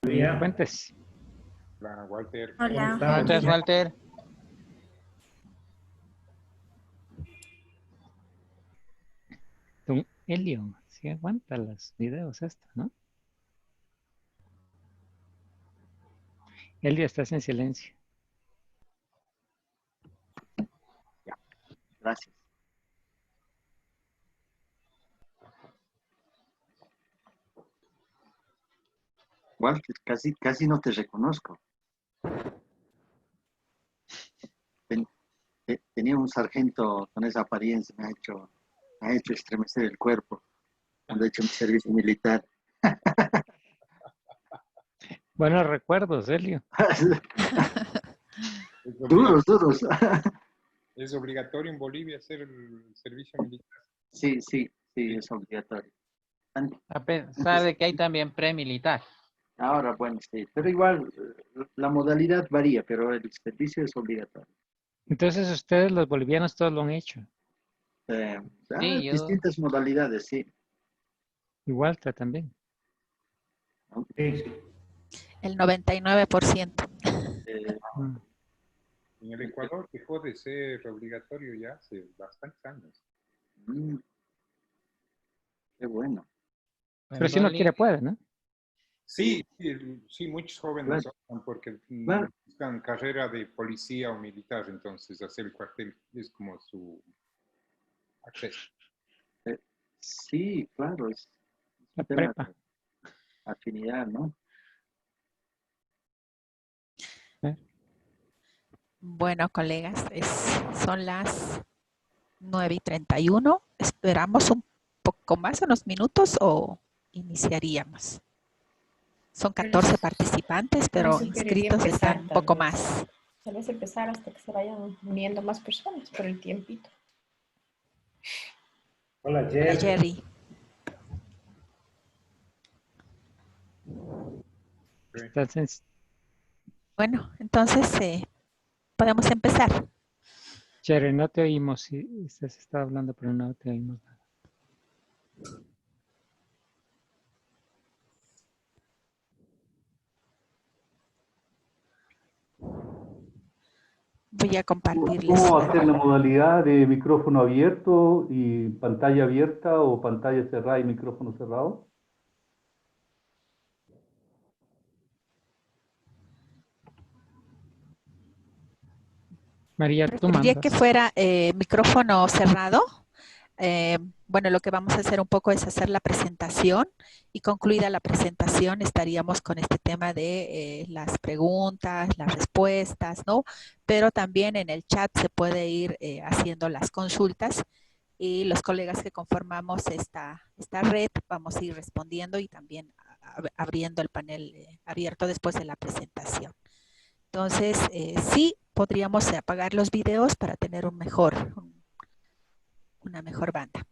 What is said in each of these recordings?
día. Fuentes. Hola, Walter. Hola. Muchas gracias, Walter. Don Elio, sí aguanta los videos esto, ¿no? Elio, estás en silencio. Ya, gracias. Walter, casi no te reconozco. Tenía un sargento con esa apariencia, me ha hecho estremecer el cuerpo cuando he hecho mi servicio militar. Buenos recuerdos, Elio. Duros. ¿Es obligatorio en Bolivia hacer el servicio militar? Sí, es obligatorio. A pesar de que hay también premilitar. Ahora, bueno, sí, pero igual la modalidad varía, pero el servicio es obligatorio. Entonces ustedes, los bolivianos, todos lo han hecho. Sí, yo... Distintas modalidades, sí. Y Walter también. Sí. El 99%. En el Ecuador dejó de ser obligatorio ya hace bastantes años. Qué bueno. Pero si no quiere, puede, ¿no? Sí, muchos jóvenes Claro. optan porque Claro. buscan carrera de policía o militar, entonces hacer el cuartel es como su acceso. Sí, claro, es La un tema prepa. de afinidad, ¿no? Bueno, colegas, son las 9:31. ¿Esperamos un poco más, unos minutos, o iniciaríamos? Son 14 participantes, pero inscritos están un poco más. Tal vez empezar hasta que se vayan uniendo más personas por el tiempito. Hola, Jerry. Entonces, bueno, entonces podemos empezar. Jerry, no te oímos. Sí, usted se está hablando, pero no te oímos nada. Voy a compartirles. ¿Cómo va a ser la modalidad de micrófono abierto y pantalla abierta o pantalla cerrada y micrófono cerrado? María, tú Preferiría mandas. que fuera micrófono cerrado. Bueno, lo que vamos a hacer un poco es hacer la presentación, y concluida la presentación estaríamos con este tema de las preguntas, las respuestas, ¿no? Pero también en el chat se puede ir haciendo las consultas, y los colegas que conformamos esta red vamos a ir respondiendo y también abriendo el panel abierto después de la presentación. Entonces, sí, podríamos apagar los videos para tener una mejor banda.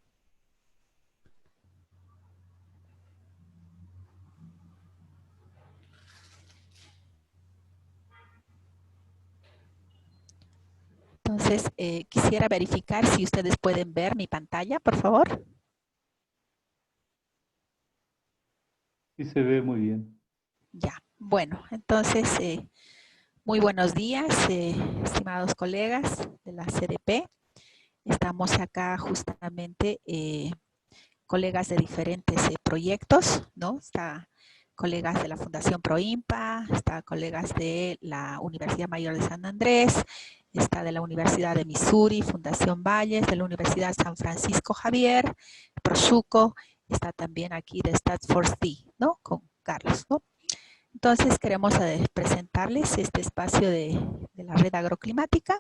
Entonces, quisiera verificar si ustedes pueden ver mi pantalla, por favor. Sí, se ve muy bien. Ya, bueno, entonces, muy buenos días, estimados colegas de la CDP. Estamos acá justamente, colegas de diferentes proyectos, ¿no? Está colegas de la Fundación Proimpa, está colegas de la Universidad Mayor de San Andrés, está de la Universidad de Missouri, Fundación Valles, de la Universidad San Francisco Javier, Prosuco, está también aquí de Stanford, ¿no? Con Carlos, ¿no? Entonces queremos presentarles este espacio de la red agroclimática.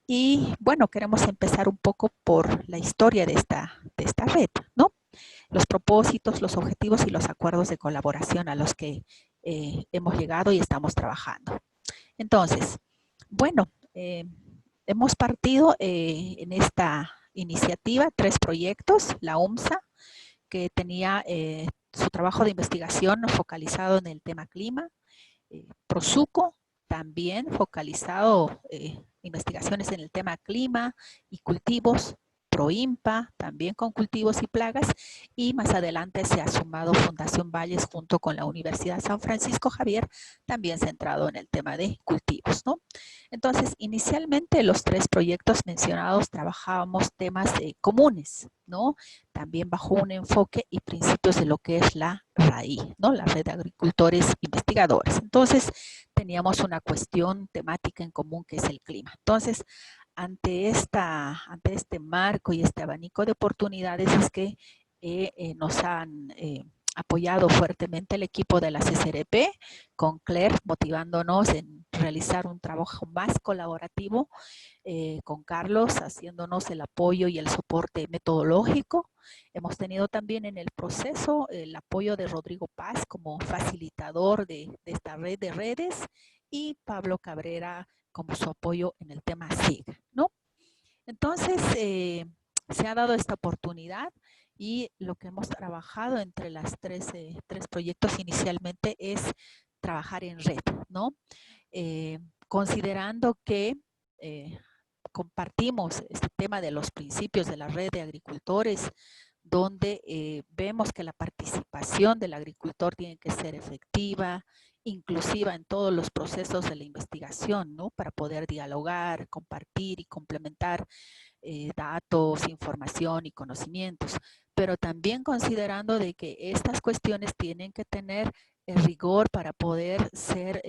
Y bueno, queremos empezar un poco por la historia de esta red, ¿no? Los propósitos, los objetivos y los acuerdos de colaboración a los que hemos llegado y estamos trabajando. Entonces, bueno, hemos partido en esta iniciativa 3 proyectos: la UMSA, que tenía su trabajo de investigación focalizado en el tema clima; Prosuco, también focalizado investigaciones en el tema clima y cultivos; Proimpa, también con cultivos y plagas, y más adelante se ha sumado Fundación Valles junto con la Universidad San Francisco Javier, también centrado en el tema de cultivos, ¿no? Entonces, inicialmente los 3 proyectos mencionados trabajábamos temas comunes, ¿no? También bajo un enfoque y principios de lo que es la RAI, ¿no? La Red de Agricultores Investigadores. Entonces, teníamos una cuestión temática en común que es el clima. Entonces, ante este marco y este abanico de oportunidades es que nos han apoyado fuertemente el equipo de la CCRP, con Claire motivándonos en realizar un trabajo más colaborativo, con Carlos haciéndonos el apoyo y el soporte metodológico. Hemos tenido también en el proceso el apoyo de Rodrigo Paz como facilitador de esta red de redes y Pablo Cabrera como su apoyo en el tema SIG, ¿no? Entonces, se ha dado esta oportunidad y lo que hemos trabajado entre las tres proyectos inicialmente es trabajar en red, ¿no? Considerando que compartimos este tema de los principios de la red de agricultores, donde vemos que la participación del agricultor tiene que ser efectiva, inclusiva en todos los procesos de la investigación, ¿no? Para poder dialogar, compartir y complementar datos, información y conocimientos, pero también considerando de que estas cuestiones tienen que tener el rigor para poder ser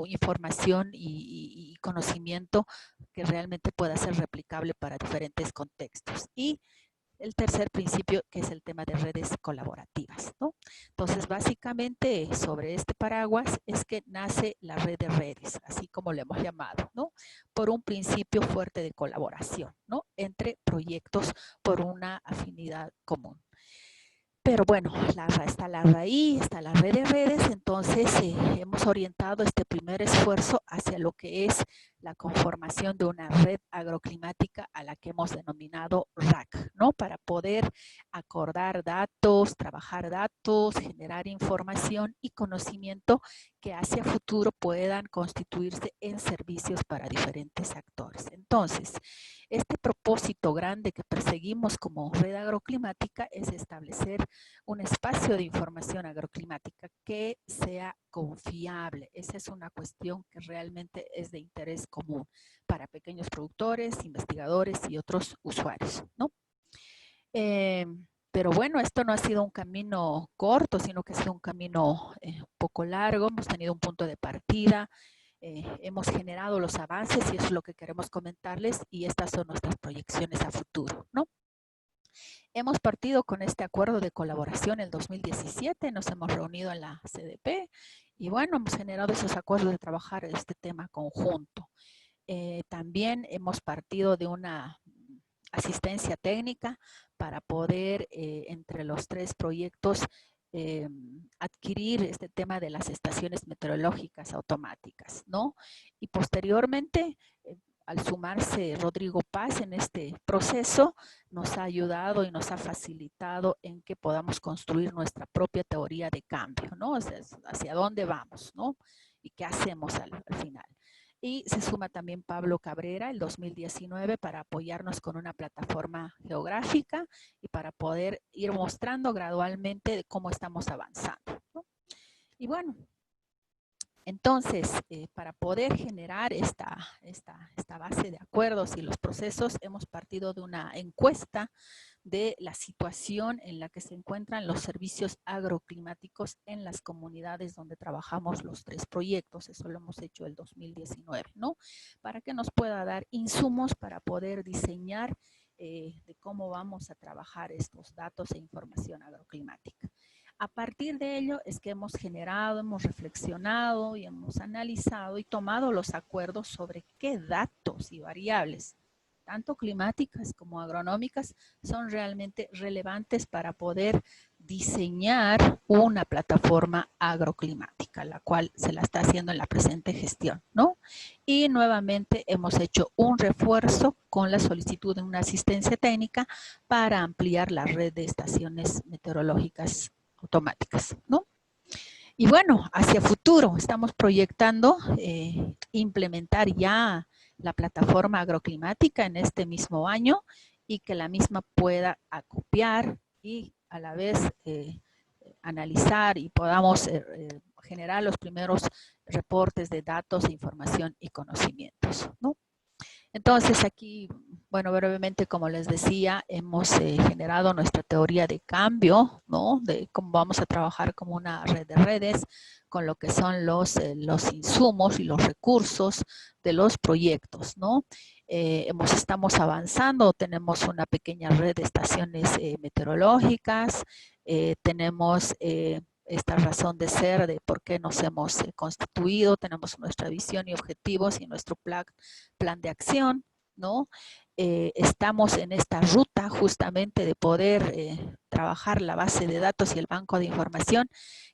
información y conocimiento que realmente pueda ser replicable para diferentes contextos. Y el tercer principio, que es el tema de redes colaborativas, ¿no? Entonces, básicamente, sobre este paraguas es que nace la red de redes, así como le hemos llamado, ¿no? Por un principio fuerte de colaboración, ¿no? Entre proyectos por una afinidad común. Pero bueno, está la raíz, está la red de redes, entonces hemos orientado este primer esfuerzo hacia lo que es la conformación de una red agroclimática a la que hemos denominado RAC, ¿no? Para poder acordar datos, trabajar datos, generar información y conocimiento que hacia futuro puedan constituirse en servicios para diferentes actores. Entonces, este propósito grande que perseguimos como red agroclimática es establecer un espacio de información agroclimática que sea confiable. Esa es una cuestión que realmente es de interés común para pequeños productores, investigadores y otros usuarios, ¿no? Pero bueno, esto no ha sido un camino corto, sino que ha sido un camino un poco largo. Hemos tenido un punto de partida, hemos generado los avances y eso es lo que queremos comentarles y estas son nuestras proyecciones a futuro, ¿no? Hemos partido con este acuerdo de colaboración en el 2017, nos hemos reunido en la CDP y bueno, hemos generado esos acuerdos de trabajar este tema conjunto. También hemos partido de una asistencia técnica para poder, entre los 3 proyectos, adquirir este tema de las estaciones meteorológicas automáticas, ¿no? Y posteriormente, al sumarse Rodrigo Paz en este proceso, nos ha ayudado y nos ha facilitado en que podamos construir nuestra propia teoría de cambio, ¿no? O sea, hacia dónde vamos, ¿no? Y qué hacemos al final. Y se suma también Pablo Cabrera el 2019 para apoyarnos con una plataforma geográfica y para poder ir mostrando gradualmente cómo estamos avanzando, ¿no? Y bueno, entonces, para poder generar esta base de acuerdos y los procesos, hemos partido de una encuesta de la situación en la que se encuentran los servicios agroclimáticos en las comunidades donde trabajamos los 3 proyectos. Eso lo hemos hecho el 2019, ¿no? Para que nos pueda dar insumos para poder diseñar de cómo vamos a trabajar estos datos e información agroclimática. A partir de ello es que hemos generado, hemos reflexionado y hemos analizado y tomado los acuerdos sobre qué datos y variables, tanto climáticas como agronómicas, son realmente relevantes para poder diseñar una plataforma agroclimática, la cual se la está haciendo en la presente gestión, ¿no? Y nuevamente hemos hecho un refuerzo con la solicitud de una asistencia técnica para ampliar la red de estaciones meteorológicas automáticas, ¿no? Y bueno, hacia futuro estamos proyectando implementar ya la plataforma agroclimática en este mismo año y que la misma pueda acopiar y a la vez analizar y podamos generar los primeros reportes de datos, información y conocimientos, ¿no? Entonces aquí, bueno, brevemente, como les decía, hemos generado nuestra teoría de cambio, ¿no? De cómo vamos a trabajar como una red de redes con lo que son los insumos y los recursos de los proyectos, ¿no? Estamos avanzando, tenemos una pequeña red de estaciones meteorológicas, tenemos esta razón de ser de por qué nos hemos constituido, tenemos nuestra visión y objetivos y nuestro plan de acción, ¿no? Estamos en esta ruta justamente de poder trabajar la base de datos y el banco de información,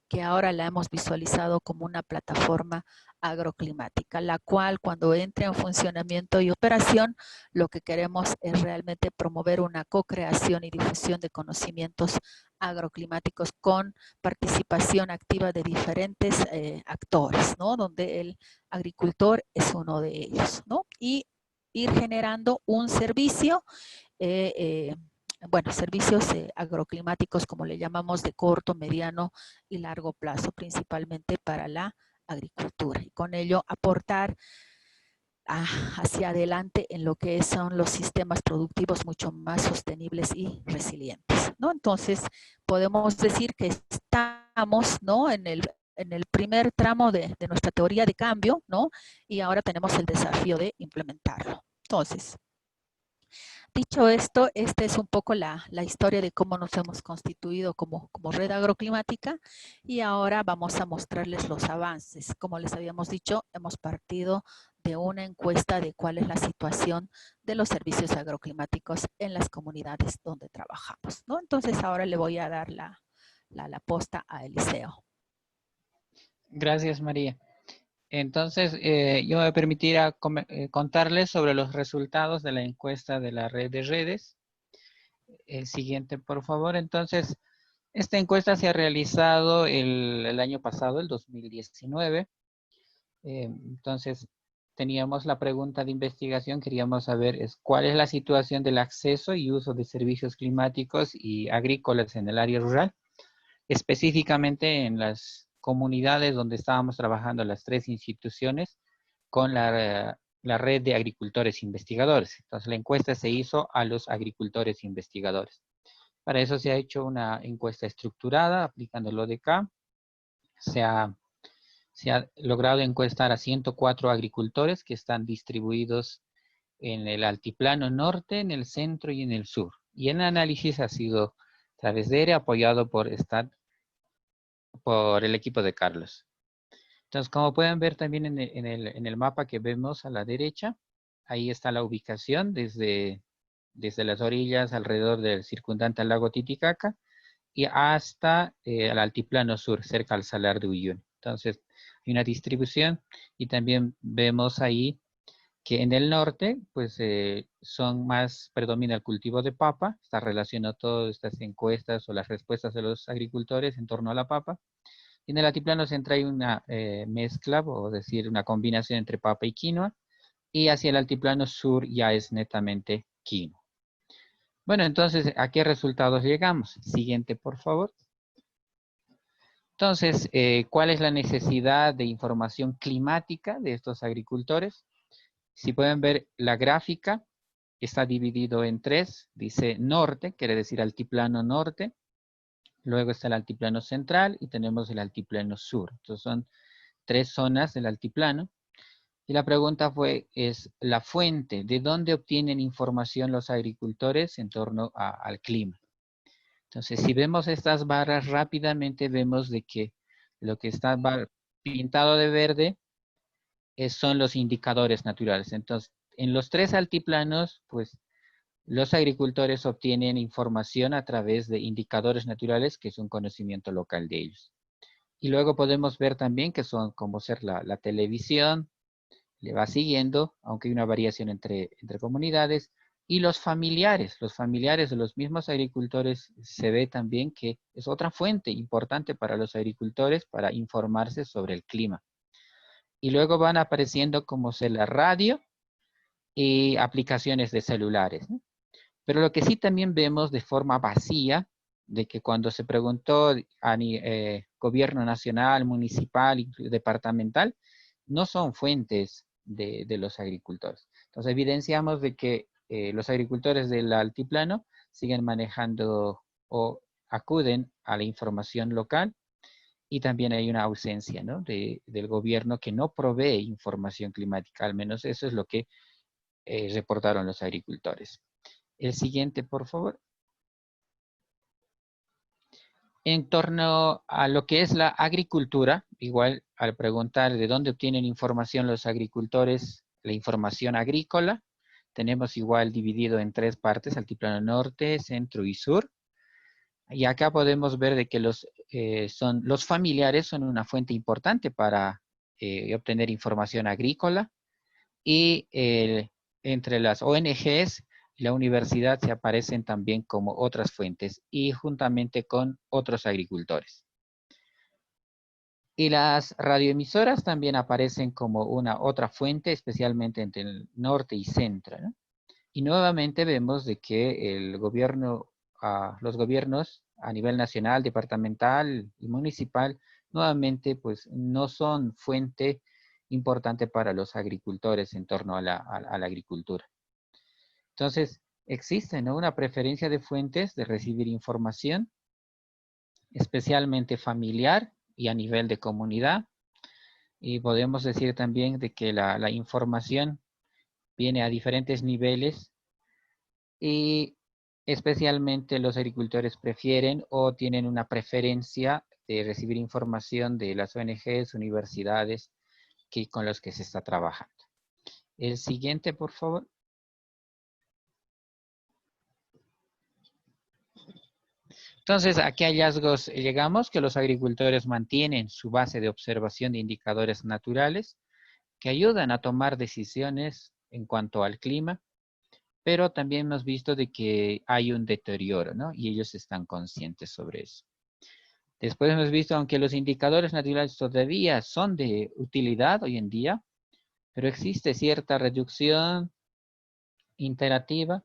que ahora la hemos visualizado como una plataforma agroclimática, la cual cuando entre en funcionamiento y operación, lo que queremos es realmente promover una co-creación y difusión de conocimientos agroclimáticos con participación activa de diferentes actores, ¿no? Donde el agricultor es uno de ellos, ¿no? Y ir generando un servicio, bueno, servicios agroclimáticos, como le llamamos, de corto, mediano y largo plazo, principalmente para la agricultura. Y con ello aportar hacia adelante en lo que son los sistemas productivos mucho más sostenibles y resilientes, ¿no? Entonces, podemos decir que estamos, ¿no? en el primer tramo de nuestra teoría de cambio, ¿no? Y ahora tenemos el desafío de implementarlo. Entonces, dicho esto, esta es un poco la historia de cómo nos hemos constituido como red agroclimática y ahora vamos a mostrarles los avances. Como les habíamos dicho, hemos partido de una encuesta de cuál es la situación de los servicios agroclimáticos en las comunidades donde trabajamos, ¿no? Entonces ahora le voy a dar la posta a Eliseo. Gracias, María. Entonces, yo me permitirá contarles sobre los resultados de la encuesta de la red de redes. Siguiente, por favor. Entonces, esta encuesta se ha realizado el año pasado, el 2019. Entonces, teníamos la pregunta de investigación, queríamos saber cuál es la situación del acceso y uso de servicios climáticos y agrícolas en el área rural, específicamente en las comunidades donde estábamos trabajando las 3 instituciones con la red de agricultores investigadores. Entonces, la encuesta se hizo a los agricultores investigadores. Para eso se ha hecho una encuesta estructurada aplicando el ODK. Se ha logrado encuestar a 104 agricultores que están distribuidos en el altiplano norte, en el centro y en el sur. Y el análisis ha sido a través de ERE, apoyado por el equipo de Carlos. Entonces, como pueden ver también en el mapa que vemos a la derecha, ahí está la ubicación desde las orillas alrededor del circundante al lago Titicaca y hasta el altiplano sur, cerca al Salar de Uyuni. Entonces, hay una distribución y también vemos ahí que en el norte, pues predomina el cultivo de papa. Está relacionado todas estas encuestas o las respuestas de los agricultores en torno a la papa. Y en el altiplano central hay una mezcla, o decir, una combinación entre papa y quinoa. Y hacia el altiplano sur ya es netamente quinoa. Bueno, entonces, ¿a qué resultados llegamos? Siguiente, por favor. Entonces, ¿cuál es la necesidad de información climática de estos agricultores? Si pueden ver la gráfica, está dividido en 3. Dice norte, quiere decir altiplano norte. Luego está el altiplano central y tenemos el altiplano sur. Entonces son 3 zonas del altiplano. Y la pregunta es la fuente, ¿de dónde obtienen información los agricultores en torno al clima? Entonces, si vemos estas barras rápidamente, vemos de que lo que está pintado de verde son los indicadores naturales. Entonces, en los 3 altiplanos, pues, los agricultores obtienen información a través de indicadores naturales, que es un conocimiento local de ellos. Y luego podemos ver también que son como ser la televisión, le va siguiendo, aunque hay una variación entre comunidades, y los familiares de los mismos agricultores, se ve también que es otra fuente importante para los agricultores para informarse sobre el clima. Y luego van apareciendo como ser la radio y aplicaciones de celulares, ¿no? Pero lo que sí también vemos de forma vacía, de que cuando se preguntó a gobierno nacional, municipal y departamental, no son fuentes de los agricultores. Entonces evidenciamos de que los agricultores del altiplano siguen manejando o acuden a la información local, y también hay una ausencia, ¿no?, del gobierno que no provee información climática. Al menos eso es lo que reportaron los agricultores. El siguiente, por favor. En torno a lo que es la agricultura, igual al preguntar de dónde obtienen información los agricultores, la información agrícola, tenemos igual dividido en 3 partes, altiplano norte, centro y sur. Y acá podemos ver de que los familiares son una fuente importante para obtener información agrícola, y entre las ONGs y la universidad se aparecen también como otras fuentes, y juntamente con otros agricultores. Y las radioemisoras también aparecen como una otra fuente, especialmente entre el norte y centro, ¿no? Y nuevamente vemos de que el gobierno, los gobiernos a nivel nacional, departamental y municipal, nuevamente pues no son fuente importante para los agricultores en torno a la agricultura. Entonces, existe, ¿no?, una preferencia de fuentes de recibir información, especialmente familiar y a nivel de comunidad. Y podemos decir también de que la información viene a diferentes niveles, y especialmente los agricultores prefieren o tienen una preferencia de recibir información de las ONGs, universidades con los que se está trabajando. El siguiente, por favor. Entonces, ¿a qué hallazgos llegamos? Que los agricultores mantienen su base de observación de indicadores naturales que ayudan a tomar decisiones en cuanto al clima, pero también hemos visto de que hay un deterioro, ¿no? Y ellos están conscientes sobre eso. Después hemos visto, aunque los indicadores naturales todavía son de utilidad hoy en día, pero existe cierta reducción interactiva,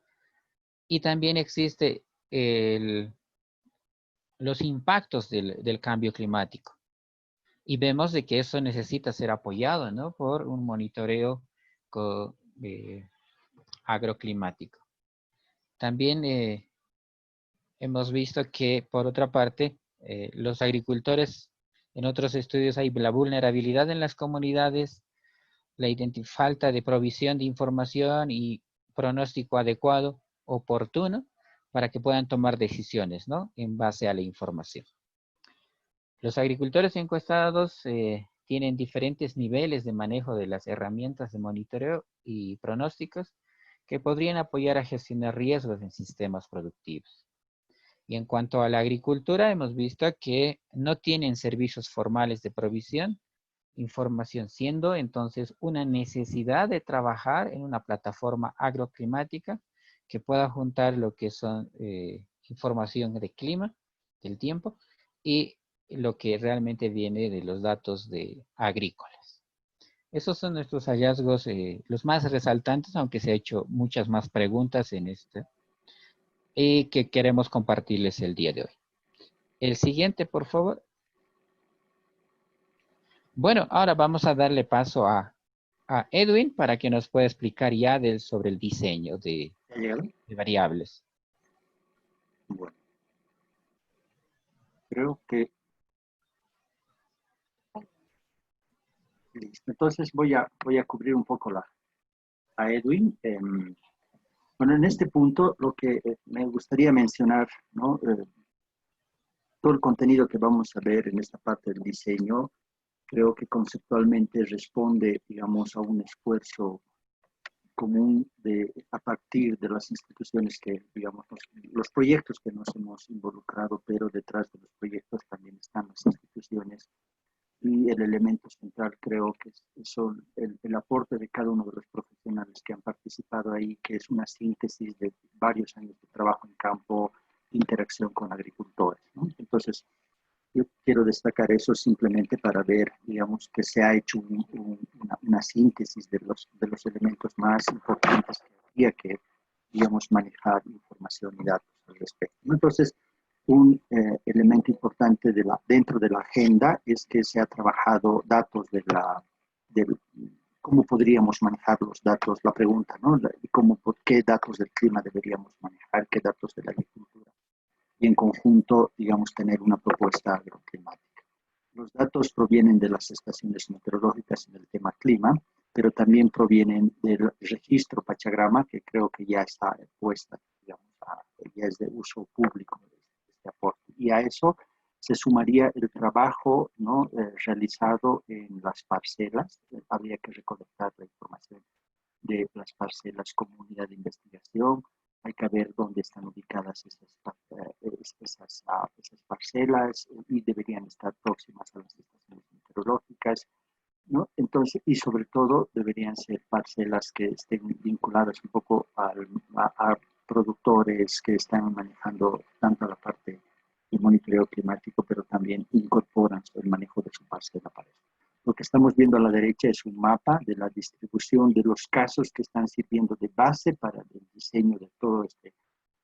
y también existe los impactos del cambio climático. Y vemos de que eso necesita ser apoyado, ¿no?, por un monitoreo agroclimático. También hemos visto que, por otra parte, los agricultores, en otros estudios hay la vulnerabilidad en las comunidades, la falta de provisión de información y pronóstico adecuado, oportuno, para que puedan tomar decisiones, ¿no?, en base a la información. Los agricultores encuestados tienen diferentes niveles de manejo de las herramientas de monitoreo y pronósticos que podrían apoyar a gestionar riesgos en sistemas productivos. Y en cuanto a la agricultura, hemos visto que no tienen servicios formales de provisión, información, siendo entonces una necesidad de trabajar en una plataforma agroclimática que pueda juntar lo que son información de clima, del tiempo, y lo que realmente viene de los datos agrícolas. Esos son nuestros hallazgos, los más resaltantes, aunque se han hecho muchas más preguntas en y que queremos compartirles el día de hoy. El siguiente, por favor. Bueno, ahora vamos a darle paso a Edwin para que nos pueda explicar ya sobre el diseño de variables. Bueno, creo que listo. Entonces voy a cubrir un poco a Edwin. Bueno, en este punto lo que me gustaría mencionar, ¿no? Todo el contenido que vamos a ver en esta parte del diseño, creo que conceptualmente responde, digamos, a un esfuerzo común a partir de las instituciones que, digamos, los proyectos que nos hemos involucrado, pero detrás de los proyectos también están las instituciones. Y el elemento central creo que son el aporte de cada uno de los profesionales que han participado ahí, que es una síntesis de varios años de trabajo en campo, interacción con agricultores, ¿no? Entonces, yo quiero destacar eso simplemente para ver, digamos, que se ha hecho una síntesis de los elementos más importantes que había que digamos, manejar información y datos al respecto, ¿no? Entonces, un elemento importante dentro de la agenda es que se ha trabajado datos cómo podríamos manejar los datos, la pregunta, ¿no? ¿Qué datos del clima deberíamos manejar, qué datos de la agricultura? Y en conjunto, digamos, tener una propuesta agroclimática. Los datos provienen de las estaciones meteorológicas en el tema clima, pero también provienen del registro Pachagrama, que creo que ya está puesta, digamos, ya es de uso público este aporte. Y a eso se sumaría el trabajo, ¿no? Realizado en las parcelas. Habría que recolectar la información de las parcelas como unidad de investigación. Hay que ver dónde están ubicadas esas parcelas y deberían estar próximas a las estaciones meteorológicas, ¿no? Entonces, y sobre todo deberían ser parcelas que estén vinculadas un poco a productores que están manejando tanto la parte de monitoreo climático, pero también incorporan el manejo de su parcela para eso. Lo que estamos viendo a la derecha es un mapa de la distribución de los casos que están sirviendo de base para el diseño de todo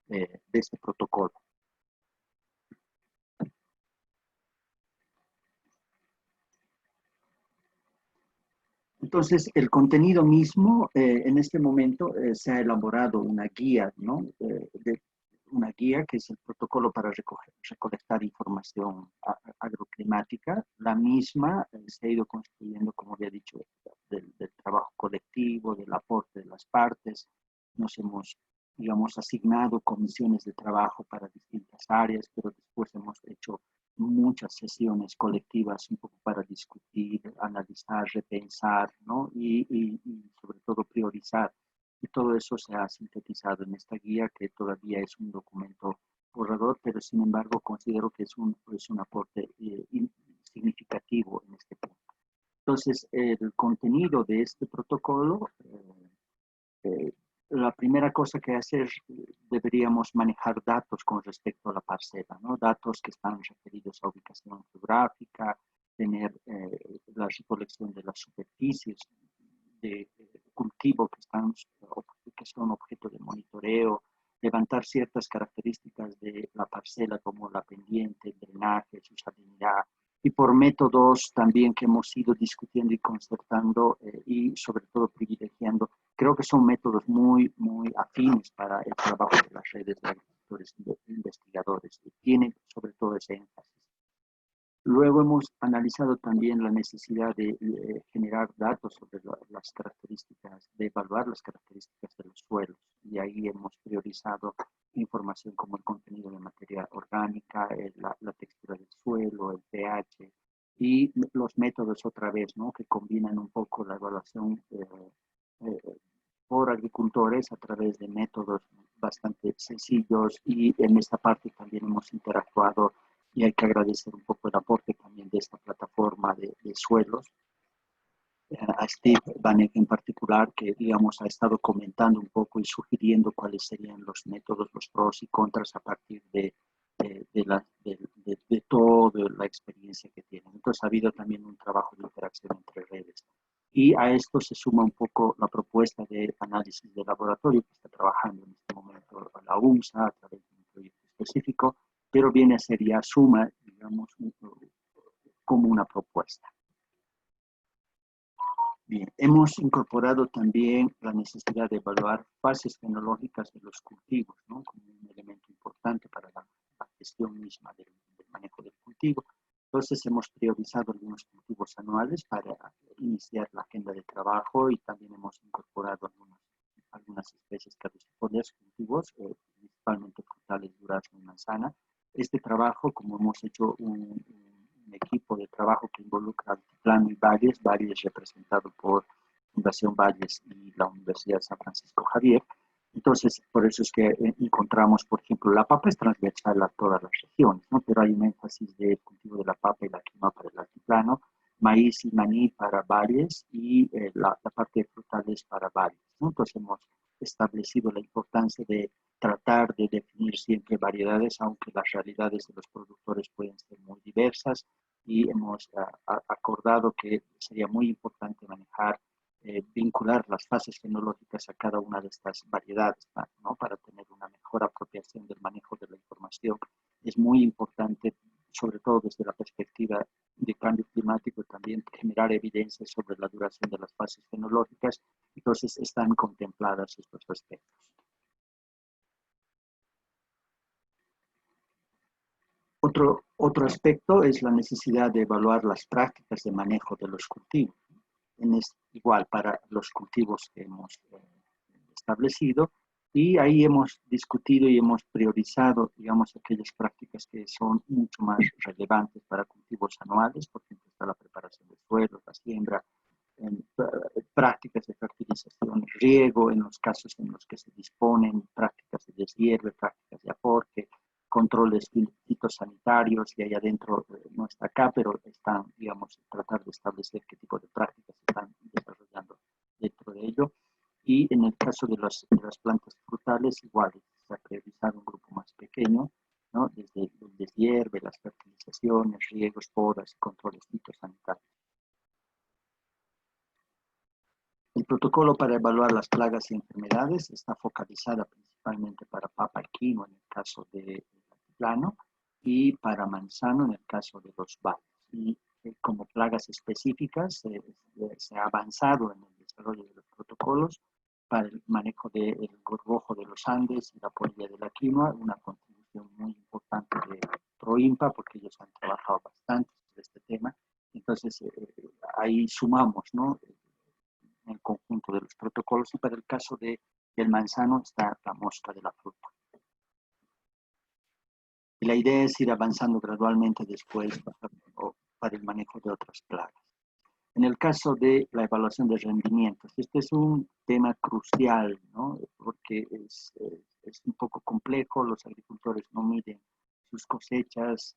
de este protocolo. Entonces, el contenido mismo, en este momento se ha elaborado una guía, ¿no? Una guía que es el protocolo para recolectar información agroclimática. La misma se ha ido construyendo, como había dicho, del trabajo colectivo, del aporte de las partes. Nos hemos, digamos, asignado comisiones de trabajo para distintas áreas, pero después hemos hecho muchas sesiones colectivas un poco para discutir, analizar, repensar, ¿no? Y sobre todo priorizar. Y todo eso se ha sintetizado en esta guía, que todavía es un documento borrador, pero sin embargo considero que es un aporte significativo en este punto. Entonces, el contenido de este protocolo, la primera cosa que hacer, deberíamos manejar datos con respecto a la parcela, ¿no? Datos que están referidos a ubicación geográfica, tener la recolección de las superficies de cultivo que son objeto de monitoreo, levantar ciertas características de la parcela como la pendiente, el drenaje, su salinidad, y por métodos también que hemos ido discutiendo y concertando y sobre todo privilegiando. Creo que son métodos muy, muy afines para el trabajo de las redes de agricultores e investigadores. Tienen sobre todo ese énfasis. Luego hemos analizado también la necesidad de generar datos sobre las características, de evaluar las características de los suelos. Y ahí hemos priorizado información como el contenido de materia orgánica, la textura del suelo, el pH y los métodos otra vez, ¿no? Que combinan un poco la evaluación por agricultores a través de métodos bastante sencillos, y en esta parte también hemos interactuado y hay que agradecer un poco el aporte también de esta plataforma de suelos. A Steve Vanek en particular, que digamos ha estado comentando un poco y sugiriendo cuáles serían los métodos, los pros y contras a partir de toda la experiencia que tienen. Entonces ha habido también un trabajo de interacción entre redes. Y a esto se suma un poco la propuesta de análisis de laboratorio que está trabajando en este momento la UNSA a través de un proyecto específico, pero viene a ser ya suma, digamos, como una propuesta. Bien, hemos incorporado también la necesidad de evaluar fases fenológicas de los cultivos, ¿no? Como un elemento importante para la gestión misma del manejo del cultivo. Entonces hemos priorizado algunos cultivos anuales para iniciar la agenda de trabajo, y también hemos incorporado algunas especies caducifolias, cultivos, principalmente frutales, durazno y manzana. Este trabajo, como hemos hecho un equipo de trabajo que involucra Altiplano y Valles representado por Fundación Valles y la Universidad de San Francisco Javier. Entonces, por eso es que encontramos, por ejemplo, la papa es transversal a todas las regiones, ¿no? Pero hay un énfasis del cultivo de la papa y la quinoa para el altiplano, maíz y maní para Valles y la parte de frutales para Valles, ¿no? Entonces hemos establecido la importancia de tratar de definir siempre variedades, aunque las realidades de los productores pueden ser muy diversas, y hemos acordado que sería muy importante manejar vincular las fases fenológicas a cada una de estas variedades, ¿no? Para tener una mejor apropiación del manejo de la información. Es muy importante, sobre todo desde la perspectiva de cambio climático, también generar evidencia sobre la duración de las fases fenológicas. Entonces están contempladas estos aspectos. Otro aspecto es la necesidad de evaluar las prácticas de manejo de los cultivos. Igual para los cultivos que hemos establecido, y ahí hemos discutido y hemos priorizado, digamos, aquellas prácticas que son mucho más relevantes para cultivos anuales. Por ejemplo, está la preparación de suelos, la siembra, prácticas de fertilización y riego, en los casos en los que se disponen prácticas de deshierve, prácticas de aporte, controles fitosanitarios, y ahí adentro no está acá, pero están, digamos, tratar de establecer qué tipo de prácticas se están desarrollando dentro de ello. Y en el caso de las plantas frutales, igual, se ha priorizado un grupo más pequeño, ¿no? Desde el deshierve, las fertilizaciones, riegos, podas y controles fitosanitarios. El protocolo para evaluar las plagas y enfermedades está focalizada principalmente para papa y quinoa en el caso de altiplano, y para manzano en el caso de los valles. Y como plagas específicas se ha avanzado en el desarrollo de los protocolos para el manejo del gorgojo de los Andes y la polilla de la quinoa, una contribución muy importante de Proimpa, porque ellos han trabajado bastante sobre este tema. Entonces ahí sumamos, ¿no?, en el conjunto de los protocolos. Y para el caso del manzano está la mosca de la fruta. Y la idea es ir avanzando gradualmente después para el manejo de otras plagas. En el caso de la evaluación de rendimientos, este es un tema crucial, ¿no?, porque es un poco complejo. Los agricultores no miden sus cosechas.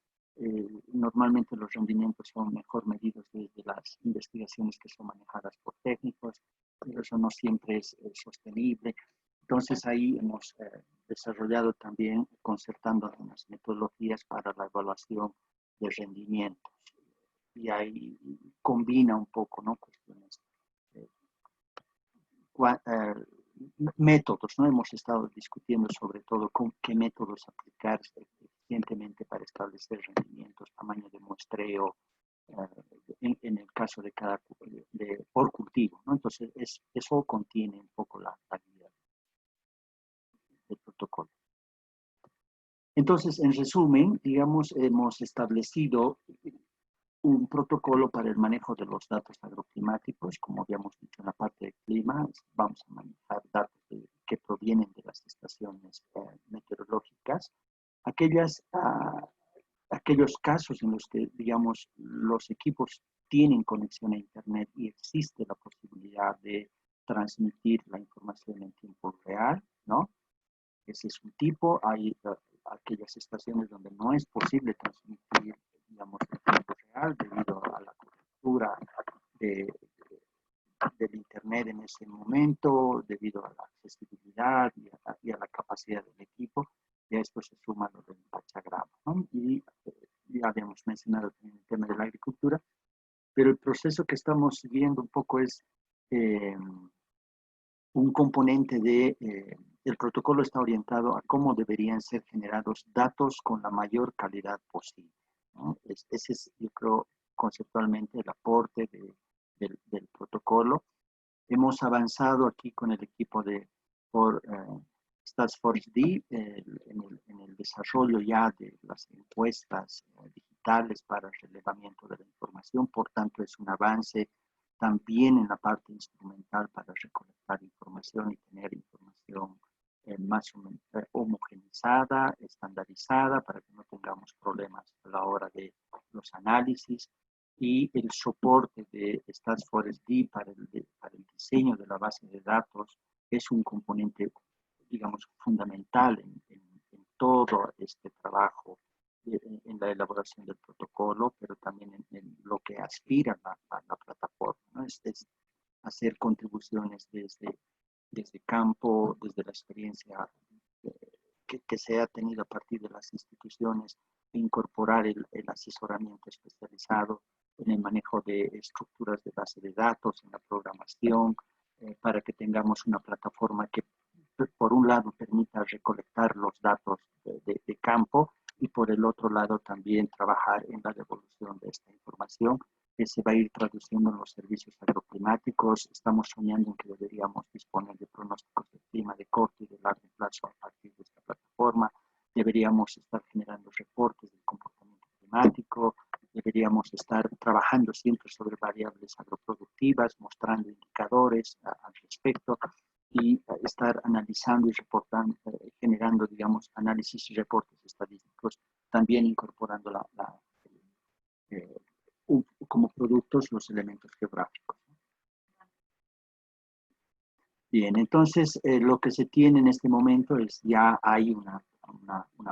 Normalmente los rendimientos son mejor medidos desde las investigaciones que son manejadas por técnicos, pero eso no siempre es sostenible. Entonces ahí hemos desarrollado también, concertando algunas metodologías para la evaluación de rendimientos. Y ahí combina un poco, ¿no?, cuestiones, métodos, ¿no? Hemos estado discutiendo sobre todo con qué métodos aplicar eficientemente para establecer rendimientos, tamaño de muestreo, en el caso de por cultivo, ¿no? Entonces eso contiene un poco la guía del protocolo. Entonces, en resumen, digamos, hemos establecido un protocolo para el manejo de los datos agroclimáticos. Como habíamos dicho en la parte de clima, vamos a manejar datos que provienen de las estaciones meteorológicas. Aquellos casos en los que, digamos, los equipos tienen conexión a Internet y existe la posibilidad de transmitir la información en tiempo real, ¿no? Ese es un tipo. Hay aquellas estaciones donde no es posible transmitir, digamos, en tiempo real debido a la cobertura del Internet en ese momento, debido a la accesibilidad y a la capacidad del equipo. Y a esto se suma lo del pachagrama, ¿no? Y ya habíamos mencionado también el tema de la agricultura, pero el proceso que estamos siguiendo un poco es un componente el protocolo está orientado a cómo deberían ser generados datos con la mayor calidad posible, ¿no? Ese es, yo creo, conceptualmente el aporte del protocolo. Hemos avanzado aquí con el equipo por Stats4SD en el desarrollo ya de las encuestas digitales para el relevamiento de la información. Por tanto, es un avance también en la parte instrumental para recolectar información y tener información más homogenizada, estandarizada, para que no tengamos problemas a la hora de los análisis. Y el soporte de Stats4SD para el diseño de la base de datos es un componente, digamos, fundamental en todo este trabajo, en la elaboración del protocolo, pero también en lo que aspira la plataforma, ¿no? Es hacer contribuciones desde campo, desde la experiencia que se ha tenido a partir de las instituciones, incorporar el asesoramiento especializado en el manejo de estructuras de base de datos, en la programación, para que tengamos una plataforma que por un lado permita recolectar los datos de campo y por el otro lado también trabajar en la devolución de esta información que se va a ir traduciendo en los servicios agroclimáticos. Estamos soñando en que deberíamos disponer de pronósticos de clima de corto y de largo plazo a partir de esta plataforma. Deberíamos estar generando reportes del comportamiento climático, deberíamos estar trabajando siempre sobre variables agroproductivas, mostrando indicadores al respecto y estar analizando y reportando, generando, digamos, análisis y reportes estadísticos, también incorporando como productos los elementos geográficos. Bien, entonces lo que se tiene en este momento es ya hay una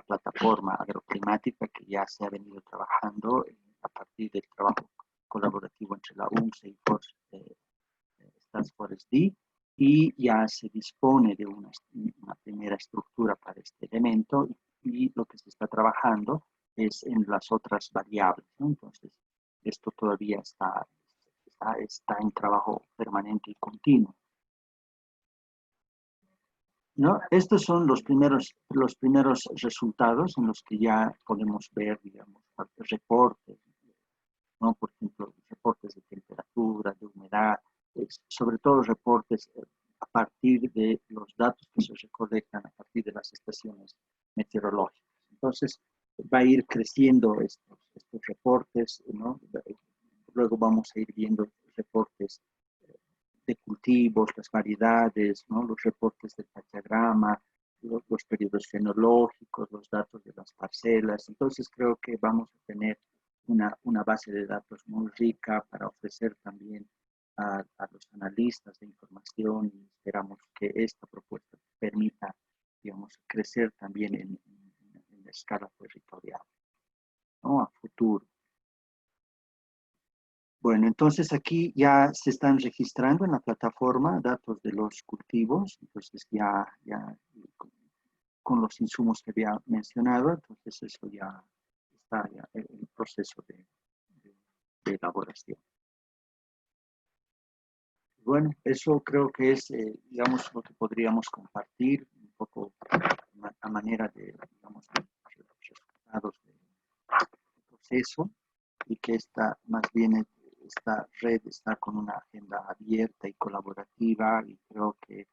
plataforma agroclimática que ya se ha venido trabajando a partir del trabajo colaborativo entre la UNCE y Task Force D, y ya se dispone de una primera estructura para este elemento y lo que se está trabajando es en las otras variables, ¿no? Entonces, esto todavía está en trabajo permanente y continuo, ¿no? Estos son los primeros resultados en los que ya podemos ver, digamos, reportes, ¿no? Por ejemplo, reportes de temperatura, de humedad, sobre todo reportes a partir de los datos que se recolectan a partir de las estaciones meteorológicas. Entonces, va a ir creciendo estos reportes, ¿no? Luego vamos a ir viendo reportes de cultivos, las variedades, ¿no? Los reportes del pachygrama, los periodos fenológicos, los datos de las parcelas. Entonces, creo que vamos a tener una base de datos muy rica para ofrecer también a los analistas de información, y esperamos que esta propuesta permita, digamos, crecer también en la escala territorial, ¿no? A futuro. Bueno, entonces aquí ya se están registrando en la plataforma datos de los cultivos, entonces ya con los insumos que había mencionado, entonces eso ya está en el proceso de elaboración. Bueno, eso creo que es, digamos, lo que podríamos compartir un poco a manera de, digamos, resultados del proceso, y que más bien esta red está con una agenda abierta y colaborativa, y creo que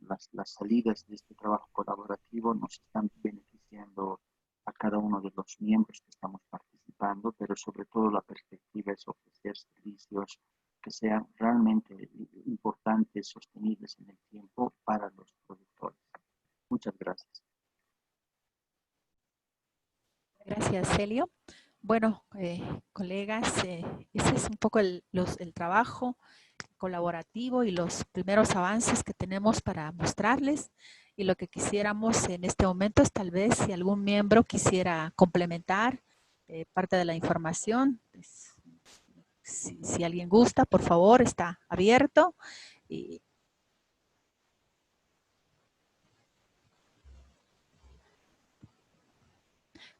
las salidas de este trabajo colaborativo nos están beneficiando a cada uno de los miembros que estamos participando, pero sobre todo la perspectiva es ofrecer servicios que sean realmente importantes, sostenibles en el tiempo para los productores. Muchas gracias. Gracias, Celio. Bueno, colegas, ese es un poco el trabajo colaborativo y los primeros avances que tenemos para mostrarles, y lo que quisiéramos en este momento es tal vez si algún miembro quisiera complementar parte de la información, pues, si alguien gusta, por favor, está abierto.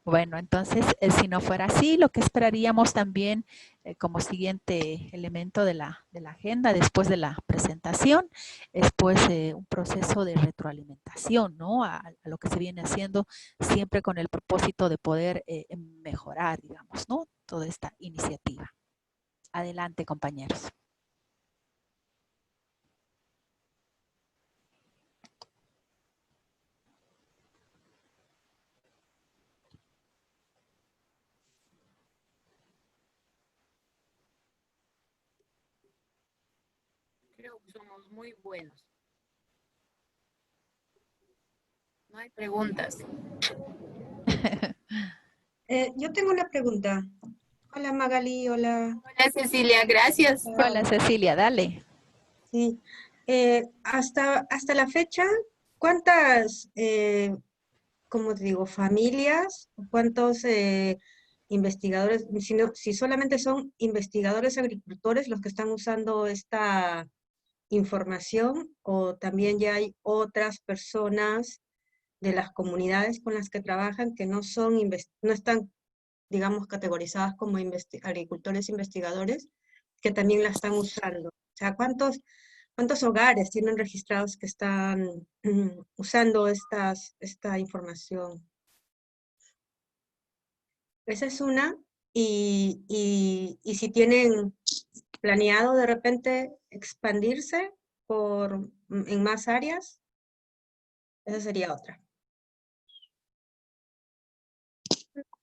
Bueno, entonces, si no fuera así, lo que esperaríamos también como siguiente elemento de la agenda después de la presentación es pues un proceso de retroalimentación, ¿no? A lo que se viene haciendo siempre con el propósito de poder mejorar, digamos, ¿no? Toda esta iniciativa. Adelante, compañeros. Creo que somos muy buenos. No hay preguntas. Yo tengo una pregunta. Hola Magali, hola. Hola Cecilia, gracias. Hola Cecilia, dale. Sí. Hasta la fecha, ¿cuántas, como te digo, familias, cuántos investigadores, si solamente son investigadores agricultores los que están usando esta información, o también ya hay otras personas de las comunidades con las que trabajan que no están digamos, categorizadas como agricultores investigadores, que también la están usando. O sea, ¿cuántos hogares tienen registrados que están usando esta información? Esa es una. Y si tienen planeado de repente expandirse en más áreas, esa sería otra.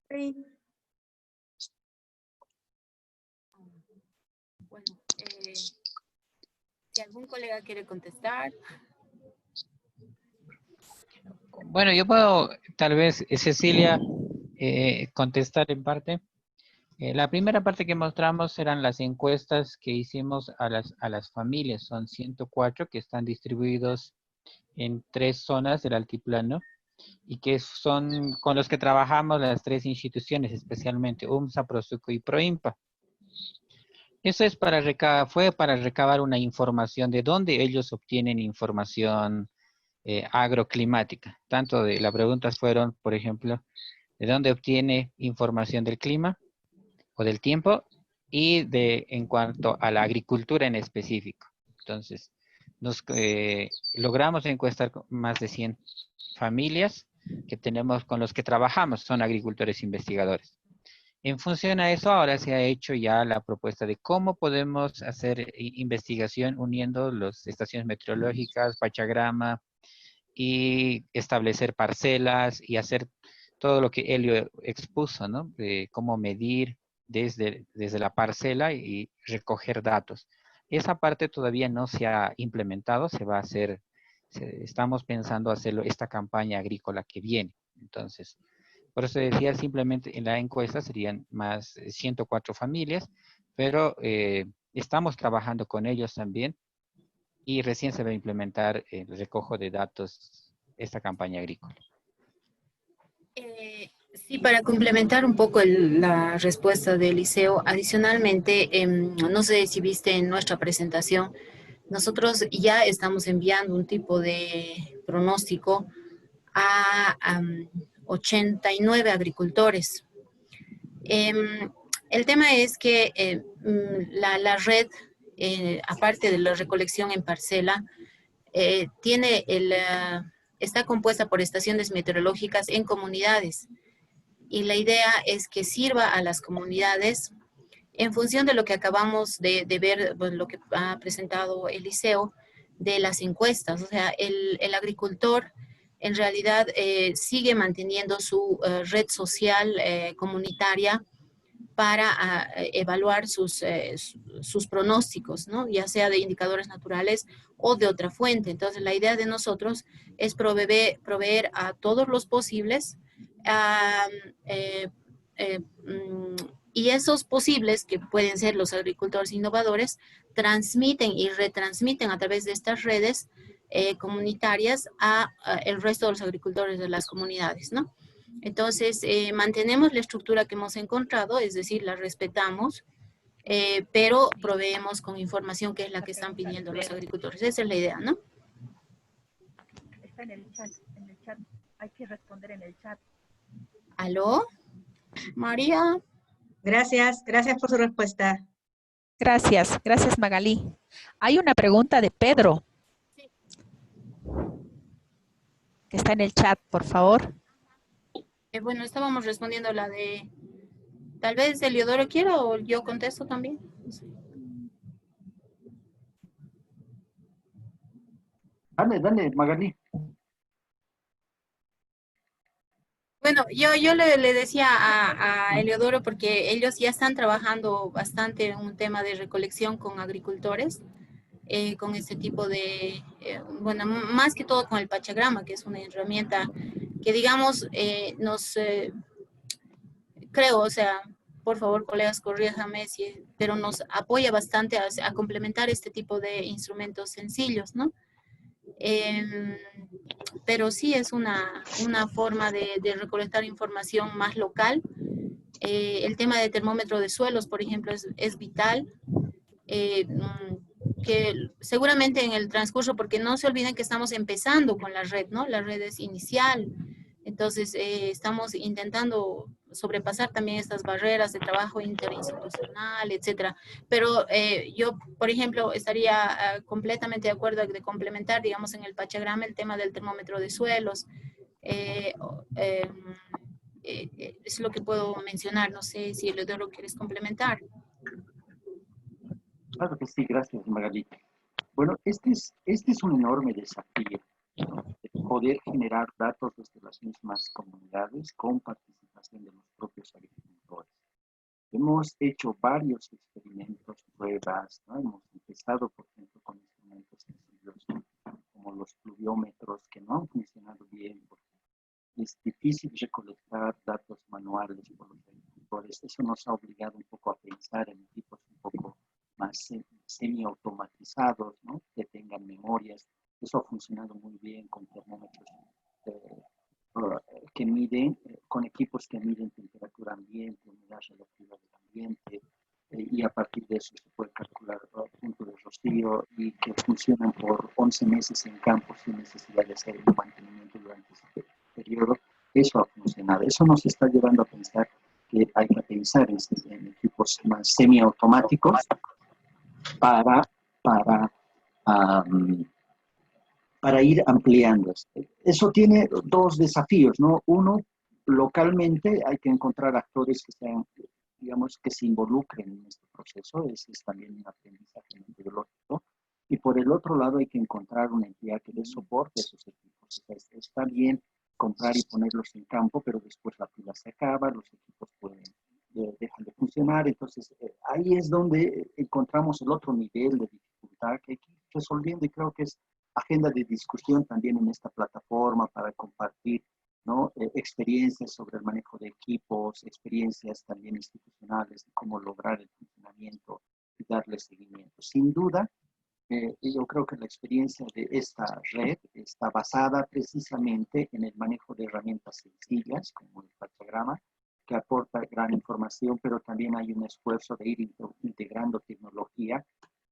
Okay. Bueno, si algún colega quiere contestar. Bueno, yo puedo, tal vez, Cecilia, contestar en parte. La primera parte que mostramos eran las encuestas que hicimos a las familias. Son 104 que están distribuidos en 3 zonas del altiplano y que son con los que trabajamos las 3 instituciones, especialmente UMSA, Prosuco y Proimpa. Eso es fue para recabar una información de dónde ellos obtienen información agroclimática. Tanto de las preguntas fueron, por ejemplo, de dónde obtiene información del clima o del tiempo y en cuanto a la agricultura en específico. Entonces, logramos encuestar más de 100 familias que tenemos con los que trabajamos, son agricultores investigadores. En función a eso, ahora se ha hecho ya la propuesta de cómo podemos hacer investigación uniendo las estaciones meteorológicas, pachagrama, y establecer parcelas y hacer todo lo que Elio expuso, ¿no? De cómo medir desde la parcela y recoger datos. Esa parte todavía no se ha implementado, se va a hacer, estamos pensando hacerlo esta campaña agrícola que viene. Entonces, por eso decía, simplemente en la encuesta serían más 104 familias, pero estamos trabajando con ellos también y recién se va a implementar el recojo de datos, esta campaña agrícola. Sí, para complementar un poco la respuesta de Eliseo, adicionalmente, no sé si viste en nuestra presentación, nosotros ya estamos enviando un tipo de pronóstico a 89 agricultores. El tema es que la red, aparte de la recolección en parcela, está compuesta por estaciones meteorológicas en comunidades. Y la idea es que sirva a las comunidades en función de lo que acabamos de ver, pues, lo que ha presentado Eliseo, de las encuestas. O sea, el agricultor en realidad sigue manteniendo su red social comunitaria para evaluar sus pronósticos, ¿no? Ya sea de indicadores naturales o de otra fuente. Entonces, la idea de nosotros es proveer a todos los posibles y esos posibles, que pueden ser los agricultores innovadores, transmiten y retransmiten a través de estas redes comunitarias a el resto de los agricultores de las comunidades, ¿no? Entonces, mantenemos la estructura que hemos encontrado, es decir, la respetamos, pero proveemos con información que es la que están pidiendo los agricultores. Esa es la idea, ¿no? Está en el chat. Hay que responder en el chat. ¿Aló? María. Gracias por su respuesta. Gracias Magalí. Hay una pregunta de Pedro. Sí. Que está en el chat, por favor. Bueno, estábamos respondiendo la de, tal vez Eliodoro quiera o yo contesto también. Dale, Magalí. Bueno, yo le decía a Eliodoro, porque ellos ya están trabajando bastante en un tema de recolección con agricultores, con este tipo de, bueno, más que todo con el pachagrama, que es una herramienta que, digamos, creo, o sea, por favor, colegas, corríjame, pero nos apoya bastante a complementar este tipo de instrumentos sencillos, ¿no? Pero sí es una forma de recolectar información más local. El tema de termómetro de suelos, por ejemplo, es vital. Que seguramente en el transcurso, porque no se olviden que estamos empezando con la red, ¿no? La red es inicial. Entonces, estamos intentando sobrepasar también estas barreras de trabajo interinstitucional, etcétera. Pero yo, por ejemplo, estaría completamente de acuerdo de complementar, digamos, en el Pachagrama el tema del termómetro de suelos. Es lo que puedo mencionar. No sé si Eleodoro quieres complementar. Claro que sí, gracias, Magali. Bueno, este es un enorme desafío, ¿no? De poder generar datos desde las mismas comunidades con participación de los propios agricultores. Hemos hecho varios experimentos, pruebas, ¿no? Hemos empezado, por ejemplo, con instrumentos sencillos como los pluviómetros que no han funcionado bien porque es difícil recolectar datos manuales por los agricultores. Eso nos ha obligado un poco a pensar en equipos un poco más semi-automatizados, ¿no? Que tengan memorias. Eso ha funcionado muy bien con termómetros que miden, con equipos que miden temperatura ambiente, humedad relativa del ambiente, y a partir de eso se puede calcular el punto de rocío y que funcionan por 11 meses en campo sin necesidad de hacer el mantenimiento durante ese periodo. Eso ha funcionado. Eso nos está llevando a pensar que hay que pensar en equipos más semiautomáticos para ir ampliando. Eso tiene dos desafíos, ¿no? Uno, localmente hay que encontrar actores que sean, digamos, que se involucren en este proceso. Ese es también un aprendizaje metodológico. Y por el otro lado hay que encontrar una entidad que dé soporte a esos equipos. O sea, está bien comprar y ponerlos en campo, pero después la pila se acaba, los equipos dejan de funcionar. Entonces, ahí es donde encontramos el otro nivel de dificultad que hay que ir resolviendo, y creo que es agenda de discusión también en esta plataforma para compartir, ¿no? Experiencias sobre el manejo de equipos, experiencias también institucionales de cómo lograr el funcionamiento y darle seguimiento. Sin duda, yo creo que la experiencia de esta red está basada precisamente en el manejo de herramientas sencillas, como el Pachagrama, que aporta gran información, pero también hay un esfuerzo de ir integrando tecnología,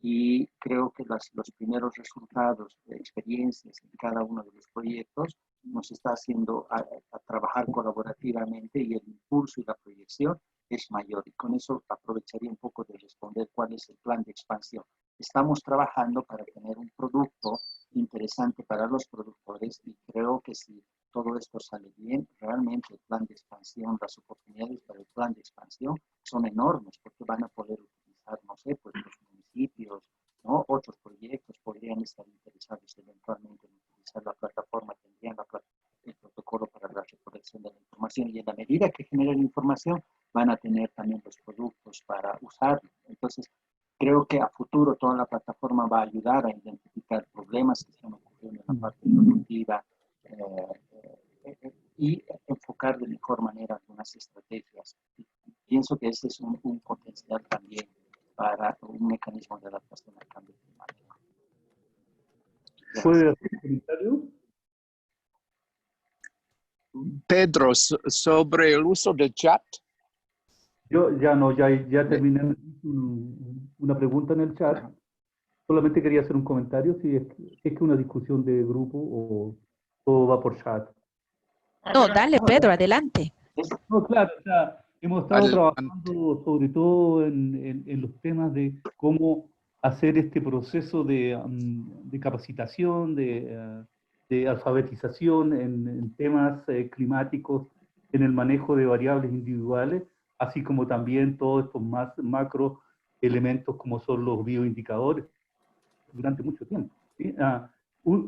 y creo que los primeros resultados de experiencias en cada uno de los proyectos nos está haciendo a trabajar colaborativamente, y el impulso y la proyección es mayor. Y con eso aprovecharía un poco de responder cuál es el plan de expansión. Estamos trabajando para tener un producto interesante para los productores, y creo que si todo esto sale bien, realmente el plan de expansión, las oportunidades para el plan de expansión son enormes, porque van a poder utilizar, no sé, pues los municipios, ¿no? Otros proyectos podrían estar interesados eventualmente en utilizar la plataforma, tendrían el protocolo para la recolección de la información, y en la medida que generen información van a tener también los productos para usarlo. Entonces, creo que a futuro toda la plataforma va a ayudar a identificar problemas que están ocurriendo en la parte productiva, y enfocar de mejor manera algunas estrategias. Pienso que ese es un potencial también para un mecanismo de adaptación al cambio climático. ¿Puede hacer un comentario? Pedro, sobre el uso del chat. Yo ya terminé una pregunta en el chat. Solamente quería hacer un comentario, si es que una discusión de grupo o todo va por chat. No, dale, Pedro, adelante. No, claro, o sea, hemos estado trabajando sobre todo en los temas de cómo hacer este proceso de capacitación, de alfabetización en temas climáticos, en el manejo de variables individuales, así como también todos estos más macro elementos como son los bioindicadores durante mucho tiempo, ¿sí?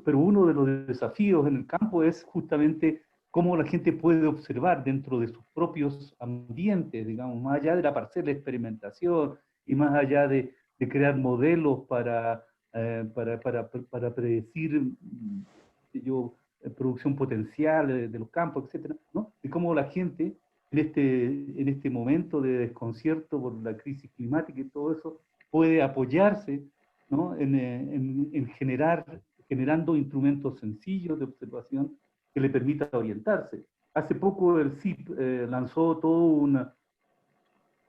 Pero uno de los desafíos en el campo es justamente cómo la gente puede observar dentro de sus propios ambientes, digamos, más allá de la parcela de experimentación y más allá de crear modelos para predecir producción potencial de los campos, etcétera, ¿no? Y cómo la gente en este momento de desconcierto por la crisis climática y todo eso puede apoyarse, ¿no? Generando instrumentos sencillos de observación que le permita orientarse. Hace poco el CIP lanzó todos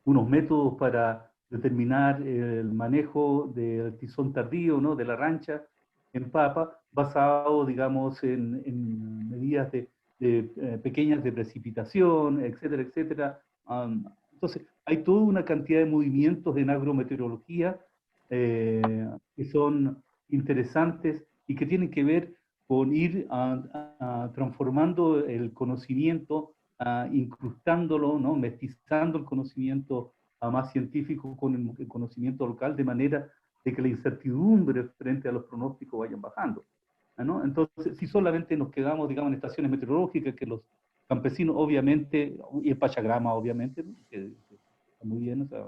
unos métodos para determinar el manejo del tizón tardío, ¿no? De la rancha en papa, basado, digamos, en medidas pequeñas de precipitación, etcétera, etcétera. Entonces, hay toda una cantidad de movimientos en agrometeorología que son interesantes y que tienen que ver con ir transformando el conocimiento, incrustándolo, ¿no? Mestizando el conocimiento más científico con el conocimiento local, de manera de que la incertidumbre frente a los pronósticos vayan bajando, ¿no? Entonces, si solamente nos quedamos, digamos, en estaciones meteorológicas, que los campesinos, obviamente, y en Pachagrama, obviamente, ¿no? que está muy bien, o sea,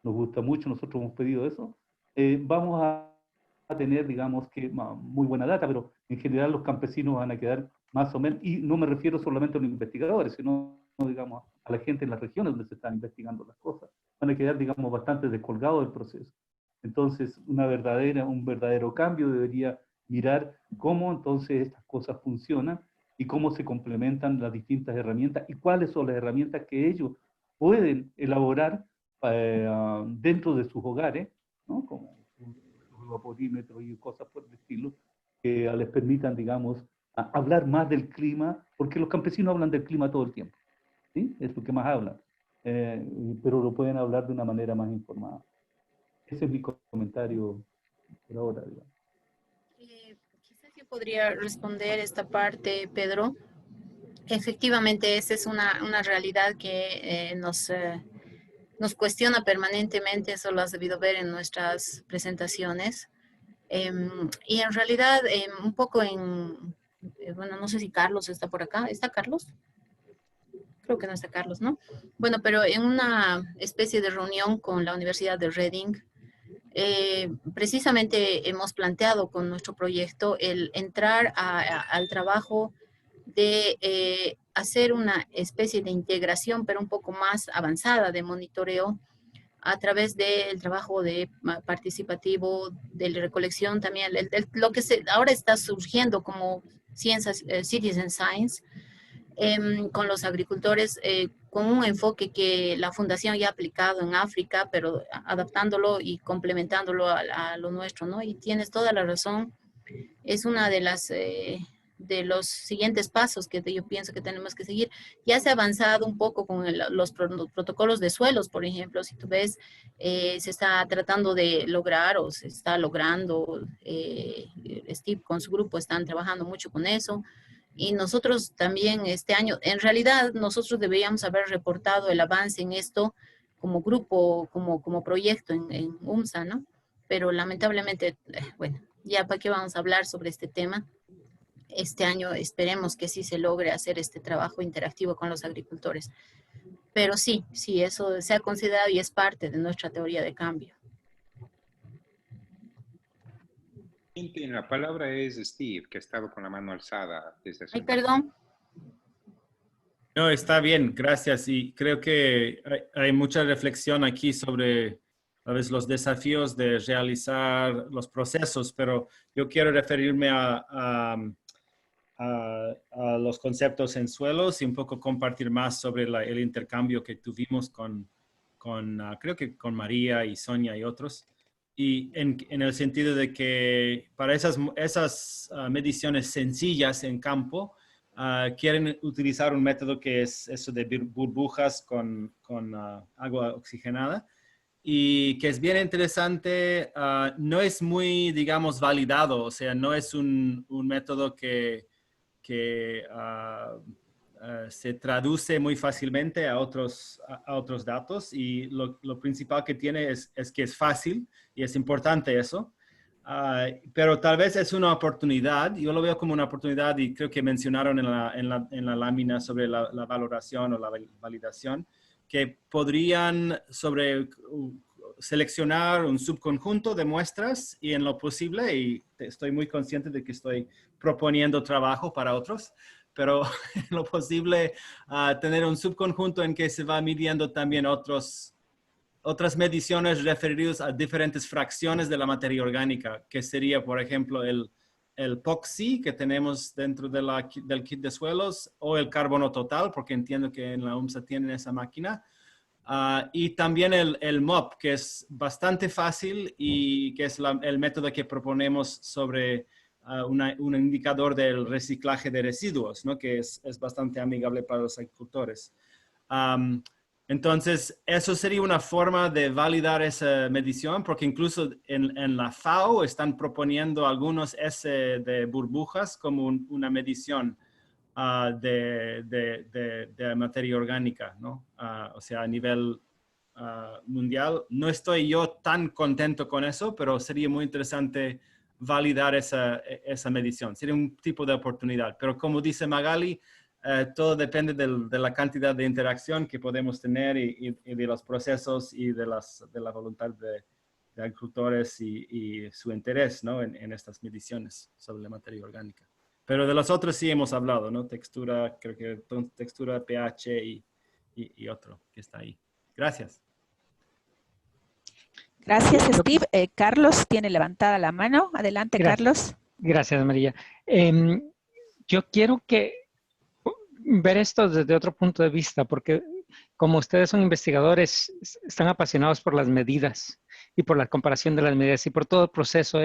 nos gusta mucho, nosotros hemos pedido eso, vamos a tener, digamos, que muy buena data, pero en general los campesinos van a quedar más o menos, y no me refiero solamente a los investigadores, sino, digamos, a la gente en las regiones donde se están investigando las cosas, van a quedar, digamos, bastante descolgados del proceso. Entonces, un verdadero cambio debería mirar cómo entonces estas cosas funcionan y cómo se complementan las distintas herramientas y cuáles son las herramientas que ellos pueden elaborar dentro de sus hogares, ¿no? Como vaporímetros y cosas por el estilo, que les permitan, digamos, hablar más del clima, porque los campesinos hablan del clima todo el tiempo, ¿sí? Es lo que más hablan, pero lo pueden hablar de una manera más informada. Ese es mi comentario por ahora, digamos. Quizás yo podría responder esta parte, Pedro. Efectivamente, esa es una realidad que nos cuestiona permanentemente, eso lo has debido ver en nuestras presentaciones. Y en realidad, un poco bueno, no sé si Carlos está por acá. ¿Está Carlos? Creo que no está Carlos, ¿no? Bueno, pero en una especie de reunión con la Universidad de Reading, precisamente hemos planteado con nuestro proyecto el entrar al trabajo de hacer una especie de integración, pero un poco más avanzada de monitoreo a través del trabajo participativo, de la recolección también, lo que ahora está surgiendo como ciencias, citizen science, con los agricultores, con un enfoque que la Fundación ya ha aplicado en África, pero adaptándolo y complementándolo a lo nuestro, ¿no? Y tienes toda la razón, es una de los siguientes pasos que yo pienso que tenemos que seguir. Ya se ha avanzado un poco con los protocolos de suelos, por ejemplo, si tú ves, se está tratando de lograr o se está logrando, Steve con su grupo están trabajando mucho con eso. Y nosotros también este año, en realidad nosotros deberíamos haber reportado el avance en esto como grupo, como proyecto en UMSA, ¿no? Pero lamentablemente, bueno, ya para qué vamos a hablar sobre este tema. Este año esperemos que sí se logre hacer este trabajo interactivo con los agricultores. Pero sí, eso se ha considerado y es parte de nuestra teoría de cambio. La palabra es Steve, que ha estado con la mano alzada desde hace Ay, perdón. No, está bien, gracias. Y creo que hay mucha reflexión aquí sobre a veces los desafíos de realizar los procesos, pero yo quiero referirme a los conceptos en suelos y un poco compartir más sobre el intercambio que tuvimos creo que con María y Sonia y otros. Y en el sentido de que para esas mediciones sencillas en campo, quieren utilizar un método que es eso de burbujas con agua oxigenada y que es bien interesante. No es muy, digamos, validado, o sea, no es un método que se traduce muy fácilmente a otros datos, y lo principal que tiene es que es fácil y es importante eso. Pero tal vez es una oportunidad, yo lo veo como una oportunidad, y creo que mencionaron en la lámina sobre la valoración o la validación, que podrían seleccionar un subconjunto de muestras y en lo posible, y estoy muy consciente de que estoy proponiendo trabajo para otros, pero en lo posible tener un subconjunto en que se va midiendo también otras mediciones referidas a diferentes fracciones de la materia orgánica, que sería, por ejemplo, el POXI que tenemos dentro del kit de suelos, o el carbono total, porque entiendo que en la UMSA tienen esa máquina. Y también el MOP, que es bastante fácil y que es el método que proponemos sobre un indicador del reciclaje de residuos, ¿no? Que es bastante amigable para los agricultores. Entonces, eso sería una forma de validar esa medición, porque incluso en la FAO están proponiendo algunos S de burbujas como una medición de materia orgánica, ¿no? O sea, a nivel mundial. No estoy yo tan contento con eso, pero sería muy interesante validar esa medición. Sería un tipo de oportunidad. Pero como dice Magali, todo depende de la cantidad de interacción que podemos tener y de los procesos y de la voluntad de agricultores y su interés, ¿no? en estas mediciones sobre la materia orgánica. Pero de los otros sí hemos hablado, ¿no? Textura, creo que textura, pH y otro que está ahí. Gracias. Gracias, Steve. Carlos tiene levantada la mano. Adelante, Carlos. Gracias, María. Yo quiero ver esto desde otro punto de vista, porque como ustedes son investigadores, están apasionados por las medidas y por la comparación de las medidas y por todo el proceso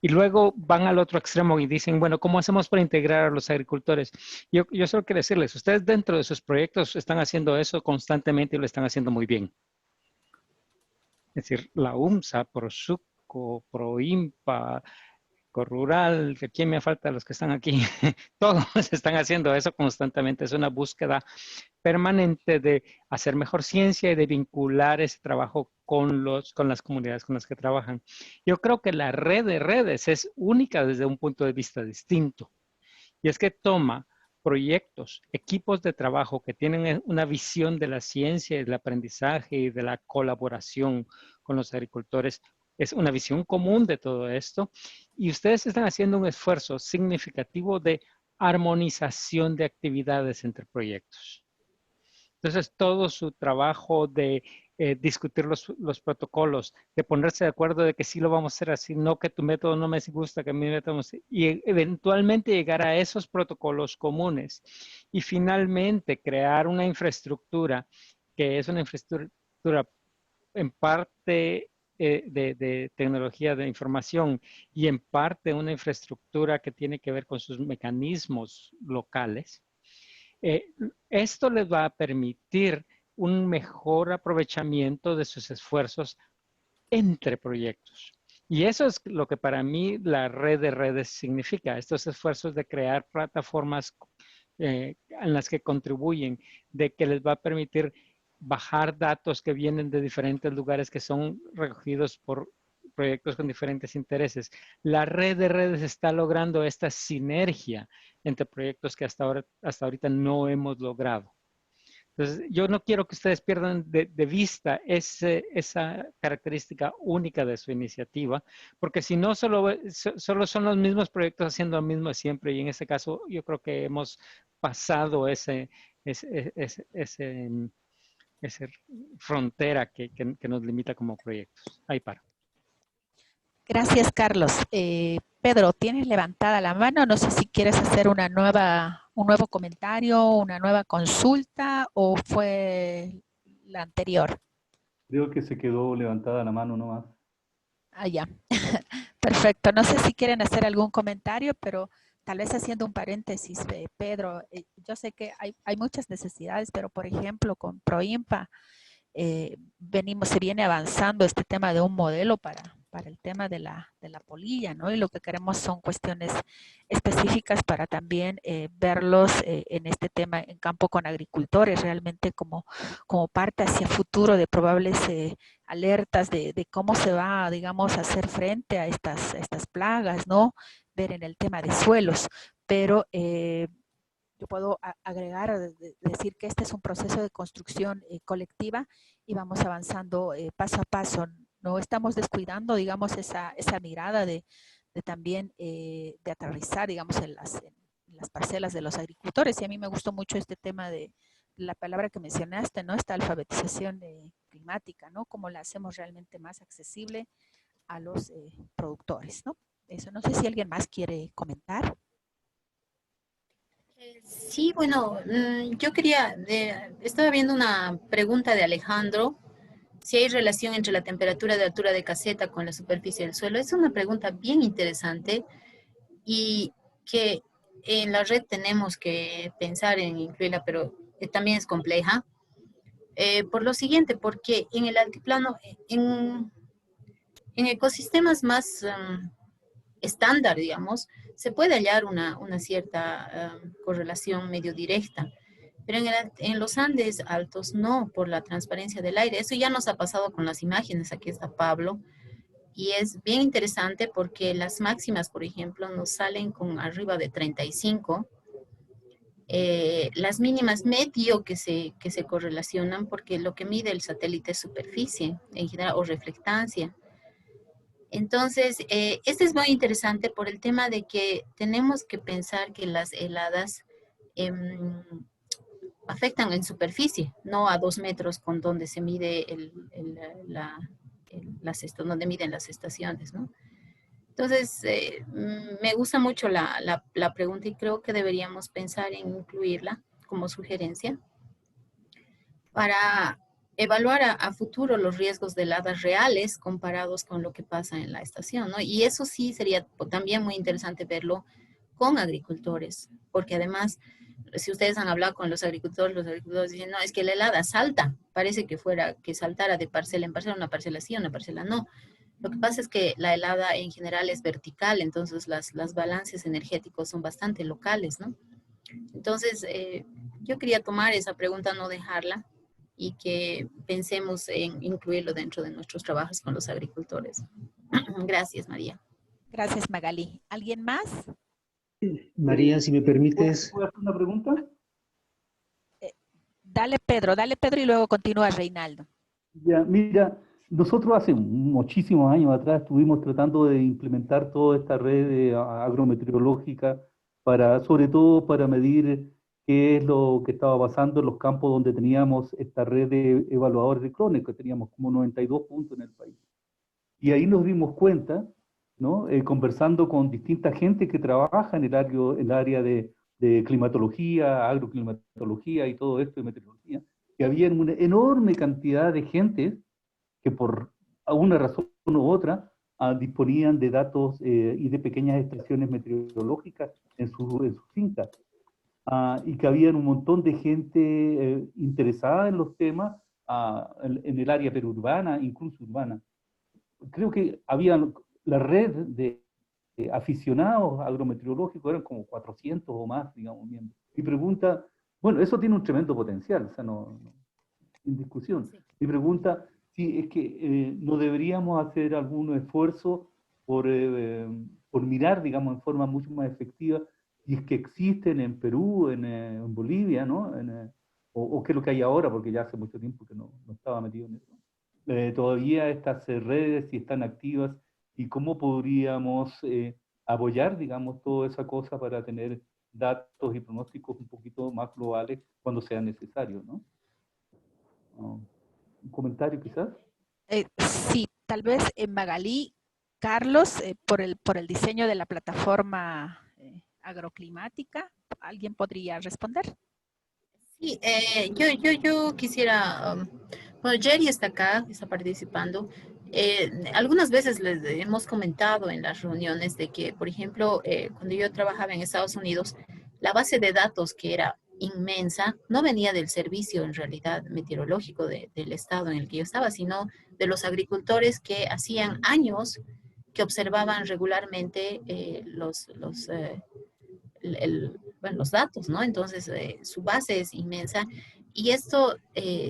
y luego van al otro extremo y dicen, bueno, ¿cómo hacemos para integrar a los agricultores? Yo solo quiero decirles, ustedes dentro de sus proyectos están haciendo eso constantemente y lo están haciendo muy bien. Es decir, la UMSA, ProSuco, ProIMPA, Corrural, que aquí me falta los que están aquí, todos están haciendo eso constantemente. Es una búsqueda permanente de hacer mejor ciencia y de vincular ese trabajo con las comunidades con las que trabajan. Yo creo que la red de redes es única desde un punto de vista distinto. Y es que toma proyectos, equipos de trabajo que tienen una visión de la ciencia y del aprendizaje y de la colaboración con los agricultores. Es una visión común de todo esto y ustedes están haciendo un esfuerzo significativo de armonización de actividades entre proyectos. Entonces, todo su trabajo de discutir los protocolos, de ponerse de acuerdo de que sí lo vamos a hacer así, no que tu método no me gusta, que mi método no sé, y eventualmente llegar a esos protocolos comunes y finalmente crear una infraestructura que es una infraestructura en parte de tecnología de información y en parte una infraestructura que tiene que ver con sus mecanismos locales. Esto les va a permitir un mejor aprovechamiento de sus esfuerzos entre proyectos. Y eso es lo que para mí la red de redes significa, estos esfuerzos de crear plataformas en las que contribuyen, de que les va a permitir bajar datos que vienen de diferentes lugares que son recogidos por proyectos con diferentes intereses. La red de redes está logrando esta sinergia entre proyectos que hasta ahorita no hemos logrado. Entonces, yo no quiero que ustedes pierdan de vista esa característica única de su iniciativa, porque si no, solo son los mismos proyectos haciendo lo mismo siempre, y en este caso yo creo que hemos pasado esa frontera que nos limita como proyectos. Ahí paro. Gracias, Carlos. Pedro, ¿tienes levantada la mano? No sé si quieres hacer un nuevo comentario, una nueva consulta o fue la anterior. Creo que se quedó levantada la mano nomás. Ah, ya. Perfecto. No sé si quieren hacer algún comentario, pero tal vez haciendo un paréntesis, Pedro, yo sé que hay muchas necesidades, pero por ejemplo con ProIMPA se viene avanzando este tema de un modelo para el tema de la polilla, ¿no? Y lo que queremos son cuestiones específicas para también verlos en este tema en campo con agricultores, realmente como parte hacia futuro de probables alertas de cómo se va, digamos, a hacer frente a estas plagas, ¿no? Ver en el tema de suelos, pero yo puedo agregar, decir que este es un proceso de construcción colectiva y vamos avanzando paso a paso. No estamos descuidando, digamos, esa mirada de también de aterrizar, digamos, en las parcelas de los agricultores. Y a mí me gustó mucho este tema de la palabra que mencionaste, ¿no? Esta alfabetización climática, ¿no? Cómo la hacemos realmente más accesible a los productores, ¿no? Eso, no sé si alguien más quiere comentar. Sí, bueno, yo estaba viendo una pregunta de Alejandro, si hay relación entre la temperatura de altura de caseta con la superficie del suelo. Es una pregunta bien interesante y que en la red tenemos que pensar en incluirla, pero también es compleja. Por lo siguiente, porque en el altiplano, en ecosistemas más estándar, digamos, se puede hallar una cierta correlación medio directa, pero en los Andes altos no, por la transparencia del aire. Eso ya nos ha pasado con las imágenes, aquí está Pablo, y es bien interesante porque las máximas, por ejemplo, nos salen con arriba de 35, las mínimas medio que se correlacionan porque lo que mide el satélite es superficie en general o reflectancia. Entonces, este es muy interesante por el tema de que tenemos que pensar que las heladas afectan en superficie, no a 2 metros con donde se mide donde miden las estaciones, ¿no? Entonces, me gusta mucho la pregunta y creo que deberíamos pensar en incluirla como sugerencia para evaluar a futuro los riesgos de heladas reales comparados con lo que pasa en la estación, ¿no? Y eso sí sería también muy interesante verlo con agricultores, porque además, si ustedes han hablado con los agricultores dicen, no, es que la helada salta, parece que saltara de parcela en parcela, una parcela sí, una parcela no. Lo que pasa es que la helada en general es vertical, entonces las balances energéticos son bastante locales, ¿no? Entonces, yo quería tomar esa pregunta, no dejarla, y que pensemos en incluirlo dentro de nuestros trabajos con los agricultores. Gracias, María. Gracias, Magali. ¿Alguien más? María, si me permites. ¿Puedo hacer una pregunta? Dale, Pedro, y luego continúa Reinaldo. Ya, mira, nosotros hace muchísimos años atrás estuvimos tratando de implementar toda esta red agrometeorológica sobre todo para medir qué es lo que estaba pasando en los campos donde teníamos esta red de evaluadores de clones, que teníamos como 92 puntos en el país. Y ahí nos dimos cuenta, ¿no? Conversando con distinta gente que trabaja en el área de climatología, agroclimatología y todo esto de meteorología, que había una enorme cantidad de gente que por alguna razón u otra disponían de datos y de pequeñas estaciones meteorológicas en sus fincas. Y que había un montón de gente interesada en los temas en el área perurbana, incluso urbana. Creo que había la red de aficionados agrometeorológicos, eran como 400 o más, digamos, miembros. Mi pregunta, bueno, eso tiene un tremendo potencial, o sea, sin discusión. Sí. Mi pregunta, sí, es que no deberíamos hacer algún esfuerzo por mirar, digamos, en forma mucho más efectiva, y es que existen en Perú, en Bolivia, ¿no? O qué es lo que hay ahora, porque ya hace mucho tiempo que no estaba metido en eso. Todavía estas redes, si están activas, y cómo podríamos apoyar, digamos, toda esa cosa para tener datos y pronósticos un poquito más globales cuando sea necesario, ¿no? ¿Un comentario quizás? Sí, tal vez Magalí, Carlos, por el diseño de la plataforma agroclimática, ¿alguien podría responder? Sí, yo quisiera, bueno, Jerry está acá, está participando. Algunas veces les hemos comentado en las reuniones de que, por ejemplo, cuando yo trabajaba en Estados Unidos, la base de datos que era inmensa no venía del servicio en realidad meteorológico del estado en el que yo estaba, sino de los agricultores que hacían años que observaban regularmente los datos, ¿no? Entonces, su base es inmensa y esto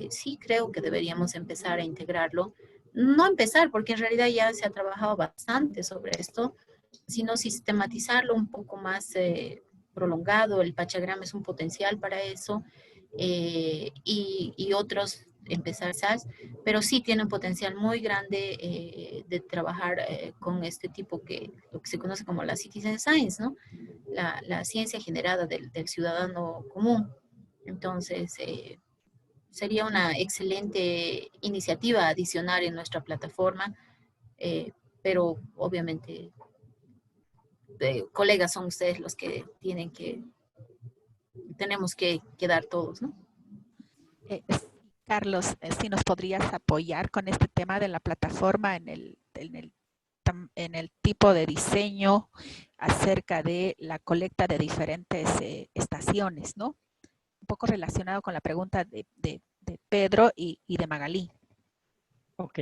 sí creo que deberíamos empezar a integrarlo. No empezar, porque en realidad ya se ha trabajado bastante sobre esto, sino sistematizarlo un poco más prolongado. El Pachagrama es un potencial para eso y otros empezar, pero sí tiene un potencial muy grande de trabajar con este tipo lo que se conoce como la citizen science, ¿no? La ciencia generada del ciudadano común. Entonces, sería una excelente iniciativa adicional en nuestra plataforma, pero obviamente colegas son ustedes los que tenemos que dar todos, ¿no? Carlos, si nos podrías apoyar con este tema de la plataforma en el tipo de diseño, acerca de la colecta de diferentes estaciones, ¿no? Un poco relacionado con la pregunta de Pedro y de Magalí. Ok.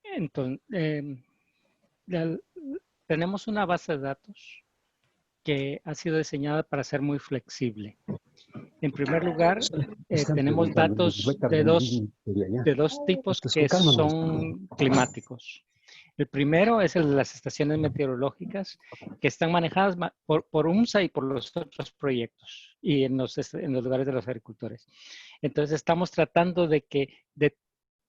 Entonces, tenemos una base de datos que ha sido diseñada para ser muy flexible. En primer lugar, tenemos datos de dos tipos que son climáticos. El primero es el de las estaciones meteorológicas que están manejadas por UMSA y por los otros proyectos y en los lugares de los agricultores. Entonces estamos tratando de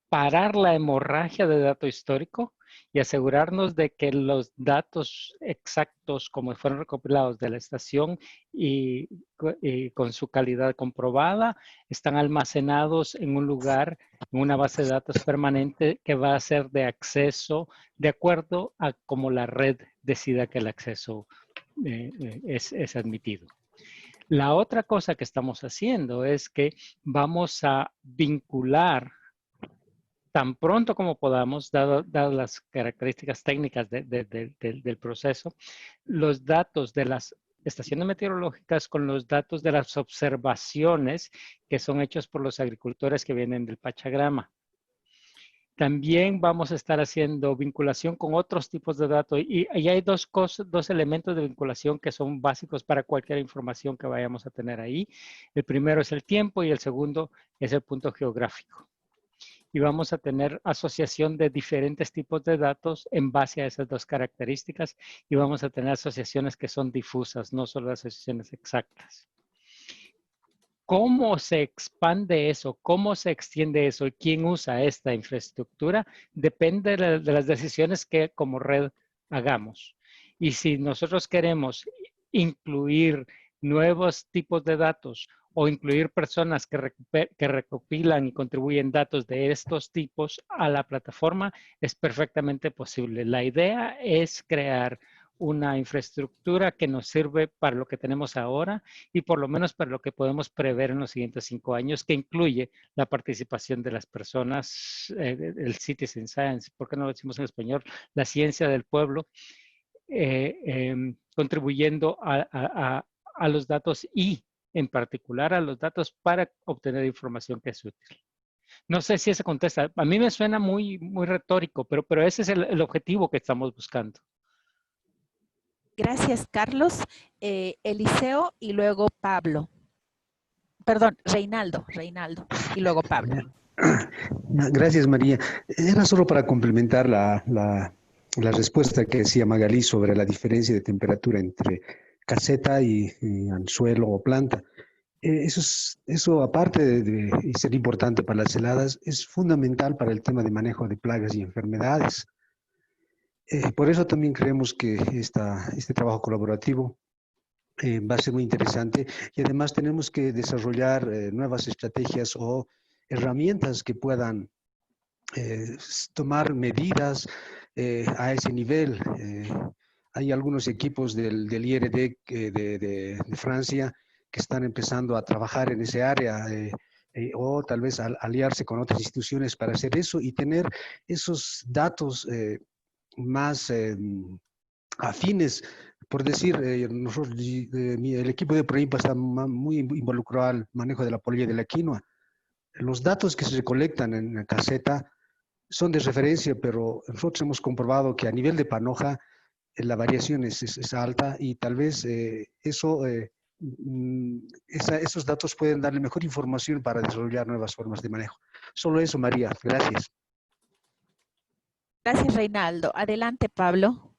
parar la hemorragia de dato histórico y asegurarnos de que los datos exactos como fueron recopilados de la estación y con su calidad comprobada están almacenados en un lugar, en una base de datos permanente que va a ser de acceso de acuerdo a cómo la red decida que el acceso es admitido. La otra cosa que estamos haciendo es que vamos a vincular tan pronto como podamos, dadas las características técnicas del proceso, los datos de las estaciones meteorológicas con los datos de las observaciones que son hechos por los agricultores que vienen del Pachagrama. También vamos a estar haciendo vinculación con otros tipos de datos y hay dos elementos de vinculación que son básicos para cualquier información que vayamos a tener ahí. El primero es el tiempo y el segundo es el punto geográfico. Y vamos a tener asociación de diferentes tipos de datos en base a esas dos características y vamos a tener asociaciones que son difusas, no solo asociaciones exactas. ¿Cómo se expande eso? ¿Cómo se extiende eso? ¿Y quién usa esta infraestructura? Depende de las decisiones que como red hagamos. Y si nosotros queremos incluir nuevos tipos de datos o incluir personas que recopilan y contribuyen datos de estos tipos a la plataforma, es perfectamente posible. La idea es crear una infraestructura que nos sirve para lo que tenemos ahora y por lo menos para lo que podemos prever en los siguientes 5 años, que incluye la participación de las personas, el citizen science, ¿por qué no lo decimos en español? La ciencia del pueblo, contribuyendo a los datos y en particular a los datos para obtener información que es útil. No sé si eso contesta. A mí me suena muy retórico, pero ese es el objetivo que estamos buscando. Gracias, Carlos. Eliseo y luego Pablo. Perdón, Reinaldo y luego Pablo. Gracias, María. Era solo para complementar la respuesta que decía Magalí sobre la diferencia de temperatura entre caseta y anzuelo o planta. Eso aparte de ser importante para las heladas, es fundamental para el tema de manejo de plagas y enfermedades. Por eso también creemos que este trabajo colaborativo va a ser muy interesante y además tenemos que desarrollar nuevas estrategias o herramientas que puedan tomar medidas a ese nivel. Hay algunos equipos del IRD de Francia que están empezando a trabajar en ese área o tal vez aliarse con otras instituciones para hacer eso y tener esos datos más afines. Por decir, nosotros, el equipo de PROIMPA está muy involucrado al manejo de la polilla de la quinoa. Los datos que se recolectan en la caseta son de referencia, pero nosotros hemos comprobado que a nivel de panoja la variación es alta y tal vez esos datos pueden darle mejor información para desarrollar nuevas formas de manejo. Solo eso, María. Gracias. Gracias, Reinaldo. Adelante, Pablo.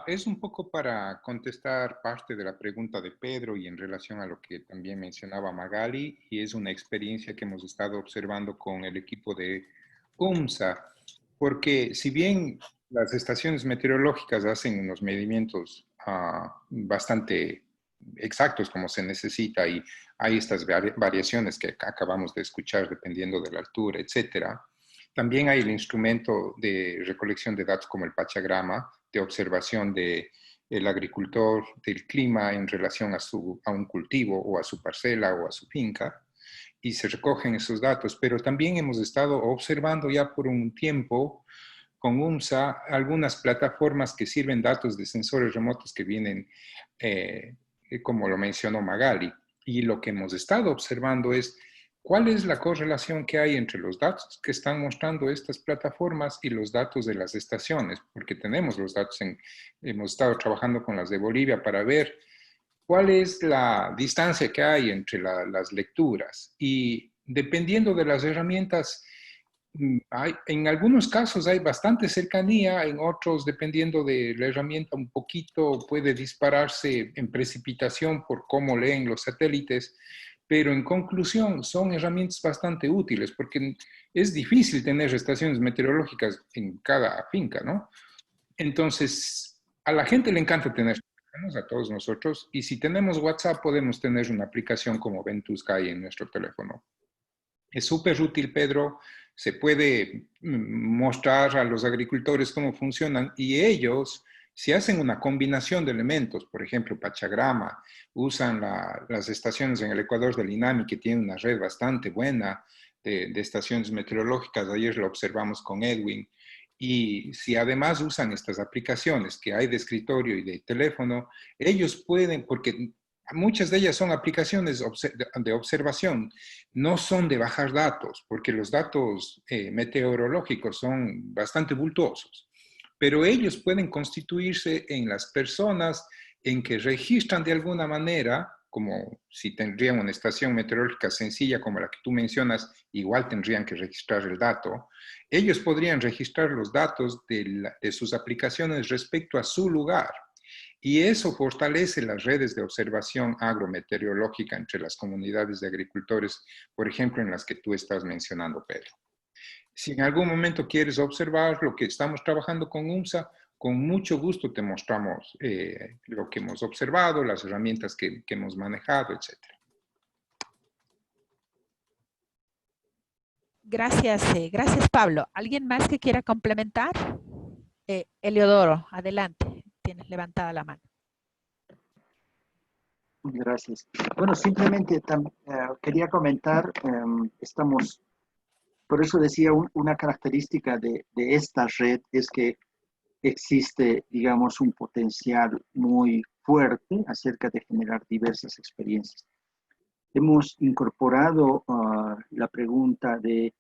Es un poco para contestar parte de la pregunta de Pedro y en relación a lo que también mencionaba Magali, y es una experiencia que hemos estado observando con el equipo de UMSA, porque si bien las estaciones meteorológicas hacen unos medimientos bastante exactos como se necesita y hay estas variaciones que acabamos de escuchar dependiendo de la altura, etcétera, también hay el instrumento de recolección de datos como el Pachagrama, de observación del agricultor, del clima en relación a un cultivo o a su parcela o a su finca, y se recogen esos datos. Pero también hemos estado observando ya por un tiempo con UMSA algunas plataformas que sirven datos de sensores remotos que vienen, como lo mencionó Magali. Y lo que hemos estado observando es cuál es la correlación que hay entre los datos que están mostrando estas plataformas y los datos de las estaciones, porque tenemos los datos, hemos estado trabajando con las de Bolivia para ver cuál es la distancia que hay entre las lecturas. Y dependiendo de las herramientas, en algunos casos hay bastante cercanía, en otros, dependiendo de la herramienta, un poquito puede dispararse en precipitación por cómo leen los satélites, pero en conclusión son herramientas bastante útiles porque es difícil tener estaciones meteorológicas en cada finca, ¿no? Entonces, a la gente le encanta tener, a todos nosotros, y si tenemos WhatsApp podemos tener una aplicación como Ventusky en nuestro teléfono. Es súper útil, Pedro. Se puede mostrar a los agricultores cómo funcionan y ellos, si hacen una combinación de elementos, por ejemplo, Pachagrama, usan las estaciones en el Ecuador del INAMI, que tiene una red bastante buena de estaciones meteorológicas, ayer lo observamos con Edwin, y si además usan estas aplicaciones que hay de escritorio y de teléfono, ellos pueden, porque muchas de ellas son aplicaciones de observación, no son de bajar datos, porque los datos meteorológicos son bastante bultuosos. Pero ellos pueden constituirse en las personas en que registran de alguna manera, como si tendrían una estación meteorológica sencilla como la que tú mencionas, igual tendrían que registrar el dato. Ellos podrían registrar los datos de sus aplicaciones respecto a su lugar. Y eso fortalece las redes de observación agrometeorológica entre las comunidades de agricultores, por ejemplo, en las que tú estás mencionando, Pedro. Si en algún momento quieres observar lo que estamos trabajando con UMSA, con mucho gusto te mostramos lo que hemos observado, las herramientas que hemos manejado, etc. Gracias, gracias Pablo. ¿Alguien más que quiera complementar? Eliodoro, adelante. Tienes levantada la mano. Gracias. Bueno, simplemente quería comentar, estamos, por eso decía, una característica de esta red es que existe, digamos, un potencial muy fuerte acerca de generar diversas experiencias. Hemos incorporado la pregunta de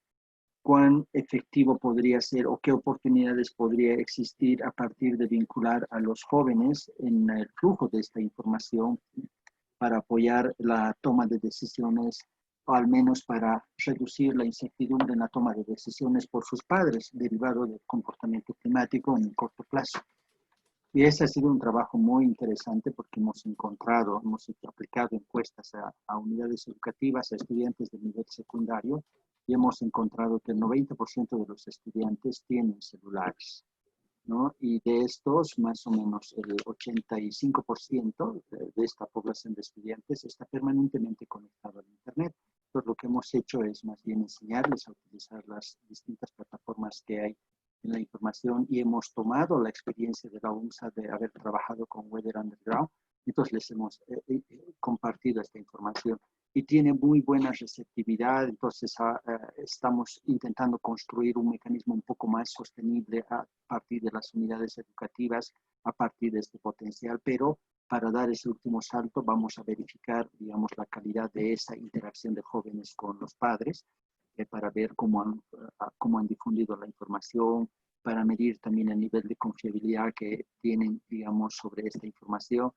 cuán efectivo podría ser o qué oportunidades podría existir a partir de vincular a los jóvenes en el flujo de esta información para apoyar la toma de decisiones, o al menos para reducir la incertidumbre en la toma de decisiones por sus padres, derivado del comportamiento climático en el corto plazo. Y ese ha sido un trabajo muy interesante porque hemos aplicado encuestas a unidades educativas, a estudiantes de nivel secundario, y hemos encontrado que el 90% de los estudiantes tienen celulares, ¿no? Y de estos, más o menos el 85% de esta población de estudiantes está permanentemente conectado al Internet. Entonces, lo que hemos hecho es más bien enseñarles a utilizar las distintas plataformas que hay en la información y hemos tomado la experiencia de la UMSA de haber trabajado con Weather Underground. Entonces, les hemos compartido esta información y tiene muy buena receptividad. Entonces, estamos intentando construir un mecanismo un poco más sostenible a partir de las unidades educativas, a partir de este potencial, pero para dar ese último salto vamos a verificar, digamos, la calidad de esa interacción de jóvenes con los padres, para ver cómo han difundido la información, para medir también el nivel de confiabilidad que tienen, digamos, sobre esta información.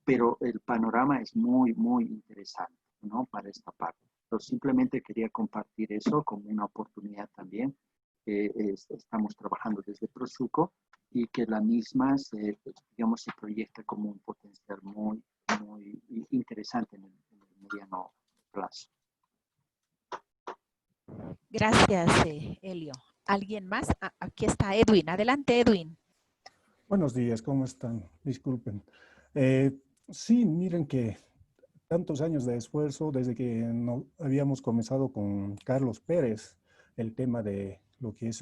Pero el panorama es muy, muy interesante, ¿no? Para esta parte. Entonces, simplemente quería compartir eso como una oportunidad también. Estamos trabajando desde Prosuco y que la misma digamos, se proyecta como un potencial muy, muy interesante en el mediano plazo. Gracias, Elio. ¿Alguien más? Aquí está Edwin. Adelante, Edwin. Buenos días, ¿cómo están? Disculpen. Sí, miren que tantos años de esfuerzo desde que habíamos comenzado con Carlos Pérez, el tema de lo que es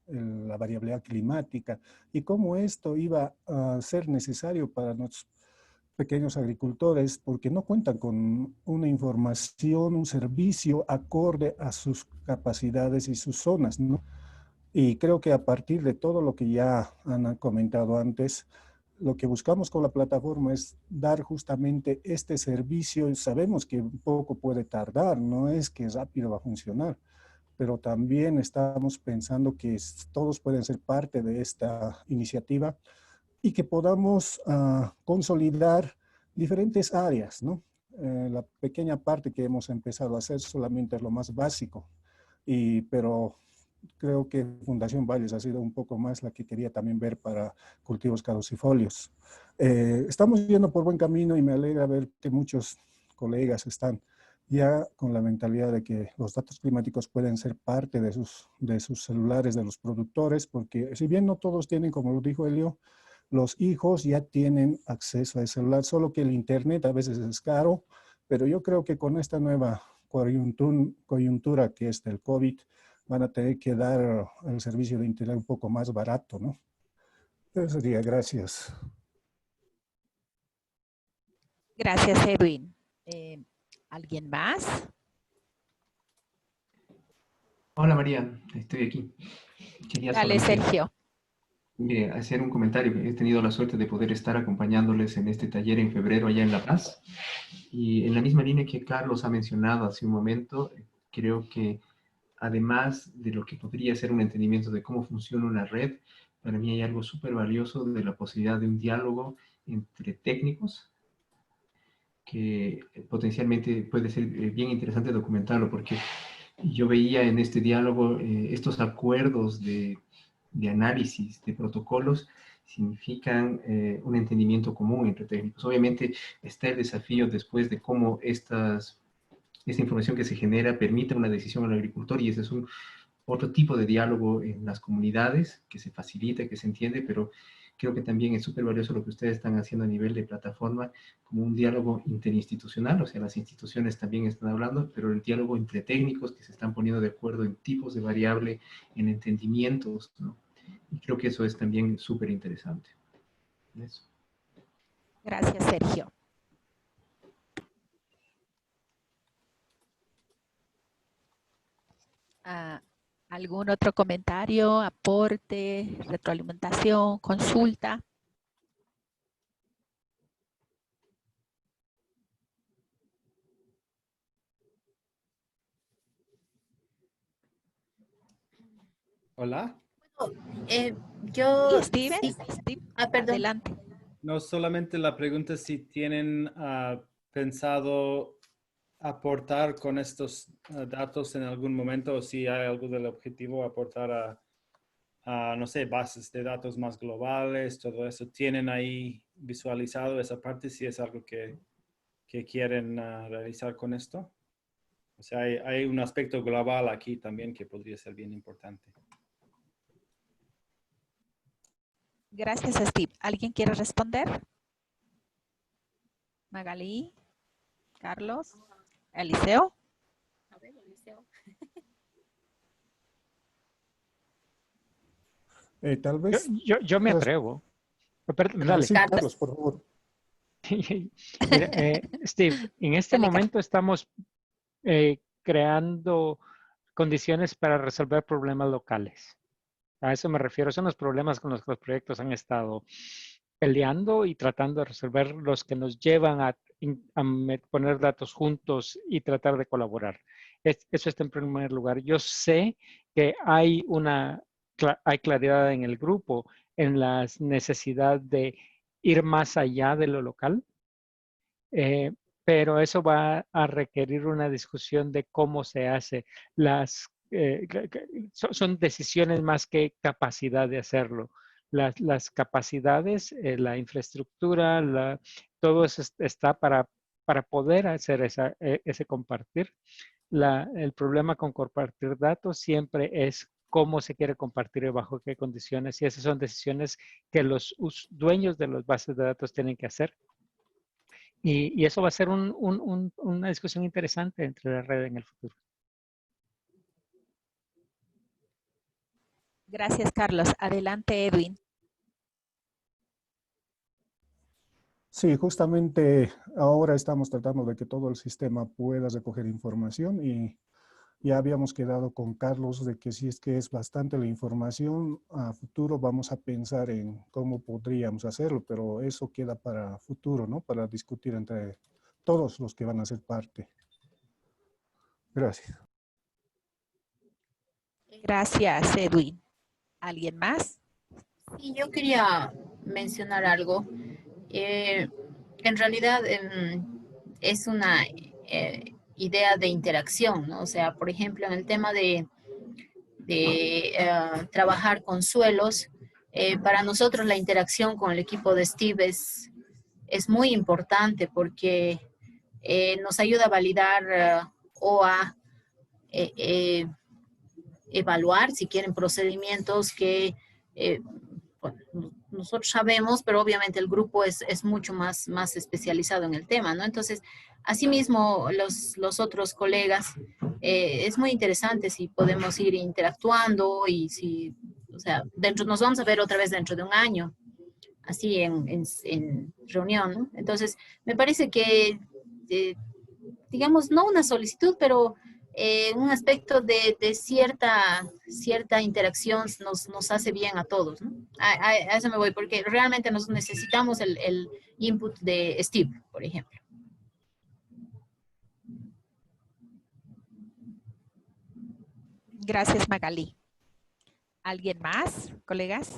la variabilidad climática y cómo esto iba a ser necesario para nuestros pequeños agricultores porque no cuentan con una información, un servicio acorde a sus capacidades y sus zonas, ¿no? Y creo que a partir de todo lo que ya han comentado antes, lo que buscamos con la plataforma es dar justamente este servicio. Y sabemos que un poco puede tardar, no es que rápido va a funcionar, pero también estamos pensando que todos pueden ser parte de esta iniciativa y que podamos consolidar diferentes áreas, ¿no? La pequeña parte que hemos empezado a hacer solamente es lo más básico, pero creo que Fundación Valles ha sido un poco más la que quería también ver para cultivos caducifolios. Estamos yendo por buen camino y me alegra ver que muchos colegas están ya con la mentalidad de que los datos climáticos pueden ser parte de sus celulares, de los productores, porque si bien no todos tienen, como lo dijo Elio, los hijos ya tienen acceso al celular, solo que el internet a veces es caro, pero yo creo que con esta nueva coyuntura que es del COVID, van a tener que dar el servicio de internet un poco más barato, ¿no? Eso sería, gracias. Gracias, Edwin. ¿Alguien más? Hola María, estoy aquí. Quería Dale, solamente, Sergio. mire, hacer un comentario. He tenido la suerte de poder estar acompañándoles en este taller en febrero allá en La Paz. Y en la misma línea que Carlos ha mencionado hace un momento, creo que además de lo que podría ser un entendimiento de cómo funciona una red, para mí hay algo súper valioso de la posibilidad de un diálogo entre técnicos que potencialmente puede ser bien interesante documentarlo, porque yo veía en este diálogo estos acuerdos de análisis de protocolos significan un entendimiento común entre técnicos. Obviamente está el desafío después de cómo esta información que se genera permite una decisión al agricultor, y ese es otro tipo de diálogo en las comunidades que se facilita, que se entiende, pero creo que también es súper valioso lo que ustedes están haciendo a nivel de plataforma, como un diálogo interinstitucional, o sea, las instituciones también están hablando, pero el diálogo entre técnicos que se están poniendo de acuerdo en tipos de variable, en entendimientos, ¿no? Y creo que eso es también súper interesante. Eso. Gracias, Sergio. ¿Algún otro comentario, aporte, retroalimentación, consulta? Hola. Yo... Steven, sí. Steve, Perdón. adelante. No solamente la pregunta si tienen pensado aportar con estos datos en algún momento, o si hay algo del objetivo aportar a, no sé, bases de datos más globales, todo eso. ¿Tienen ahí visualizado esa parte, si es algo que quieren realizar con esto? O sea, hay un aspecto global aquí también que podría ser bien importante. Gracias, Steve. ¿Alguien quiere responder? Magalí, Carlos, Eliseo. A ver, Eliseo. Tal vez... Yo me atrevo. Perdón, dale. Sí, Carlos, por favor. Mira, Steve, en este momento estamos creando condiciones para resolver problemas locales. A eso me refiero. Son los problemas con los que los proyectos han estado peleando y tratando de resolver, los que nos llevan a poner datos juntos y tratar de colaborar. Eso está en primer lugar. Yo sé que hay claridad en el grupo en la necesidad de ir más allá de lo local, pero eso va a requerir una discusión de cómo se hace. Son decisiones más que capacidad de hacerlo. Las capacidades, la infraestructura, todo eso está para poder hacer ese compartir. El problema con compartir datos siempre es cómo se quiere compartir y bajo qué condiciones, y esas son decisiones que los dueños de las bases de datos tienen que hacer. Y eso va a ser una discusión interesante entre la red en el futuro. Gracias, Carlos. Adelante, Edwin. Sí, justamente ahora estamos tratando de que todo el sistema pueda recoger información y Ya habíamos quedado con Carlos de que si es que es bastante la información, a futuro vamos a pensar en cómo podríamos hacerlo, pero eso queda para futuro, ¿no? Para discutir entre todos los que van a ser parte. Gracias. Gracias, Edwin. ¿Alguien más? Sí, yo quería mencionar algo. En realidad es una idea de interacción, ¿no? O sea, por ejemplo, en el tema de trabajar con suelos, para nosotros la interacción con el equipo de Steve es muy importante porque nos ayuda a validar o a evaluar, si quieren, procedimientos que bueno, nosotros sabemos, pero obviamente el grupo es mucho más especializado en el tema, ¿no? Entonces, asimismo, los otros colegas, es muy interesante si podemos ir interactuando y si, o sea, nos vamos a ver otra vez dentro de un año, así en reunión, ¿no? Entonces, me parece que, digamos, no una solicitud, pero un aspecto de cierta interacción nos hace bien a todos, ¿no? A eso me voy, porque realmente nos necesitamos el input de Steve, por ejemplo. Gracias, Magali. ¿Alguien más, colegas?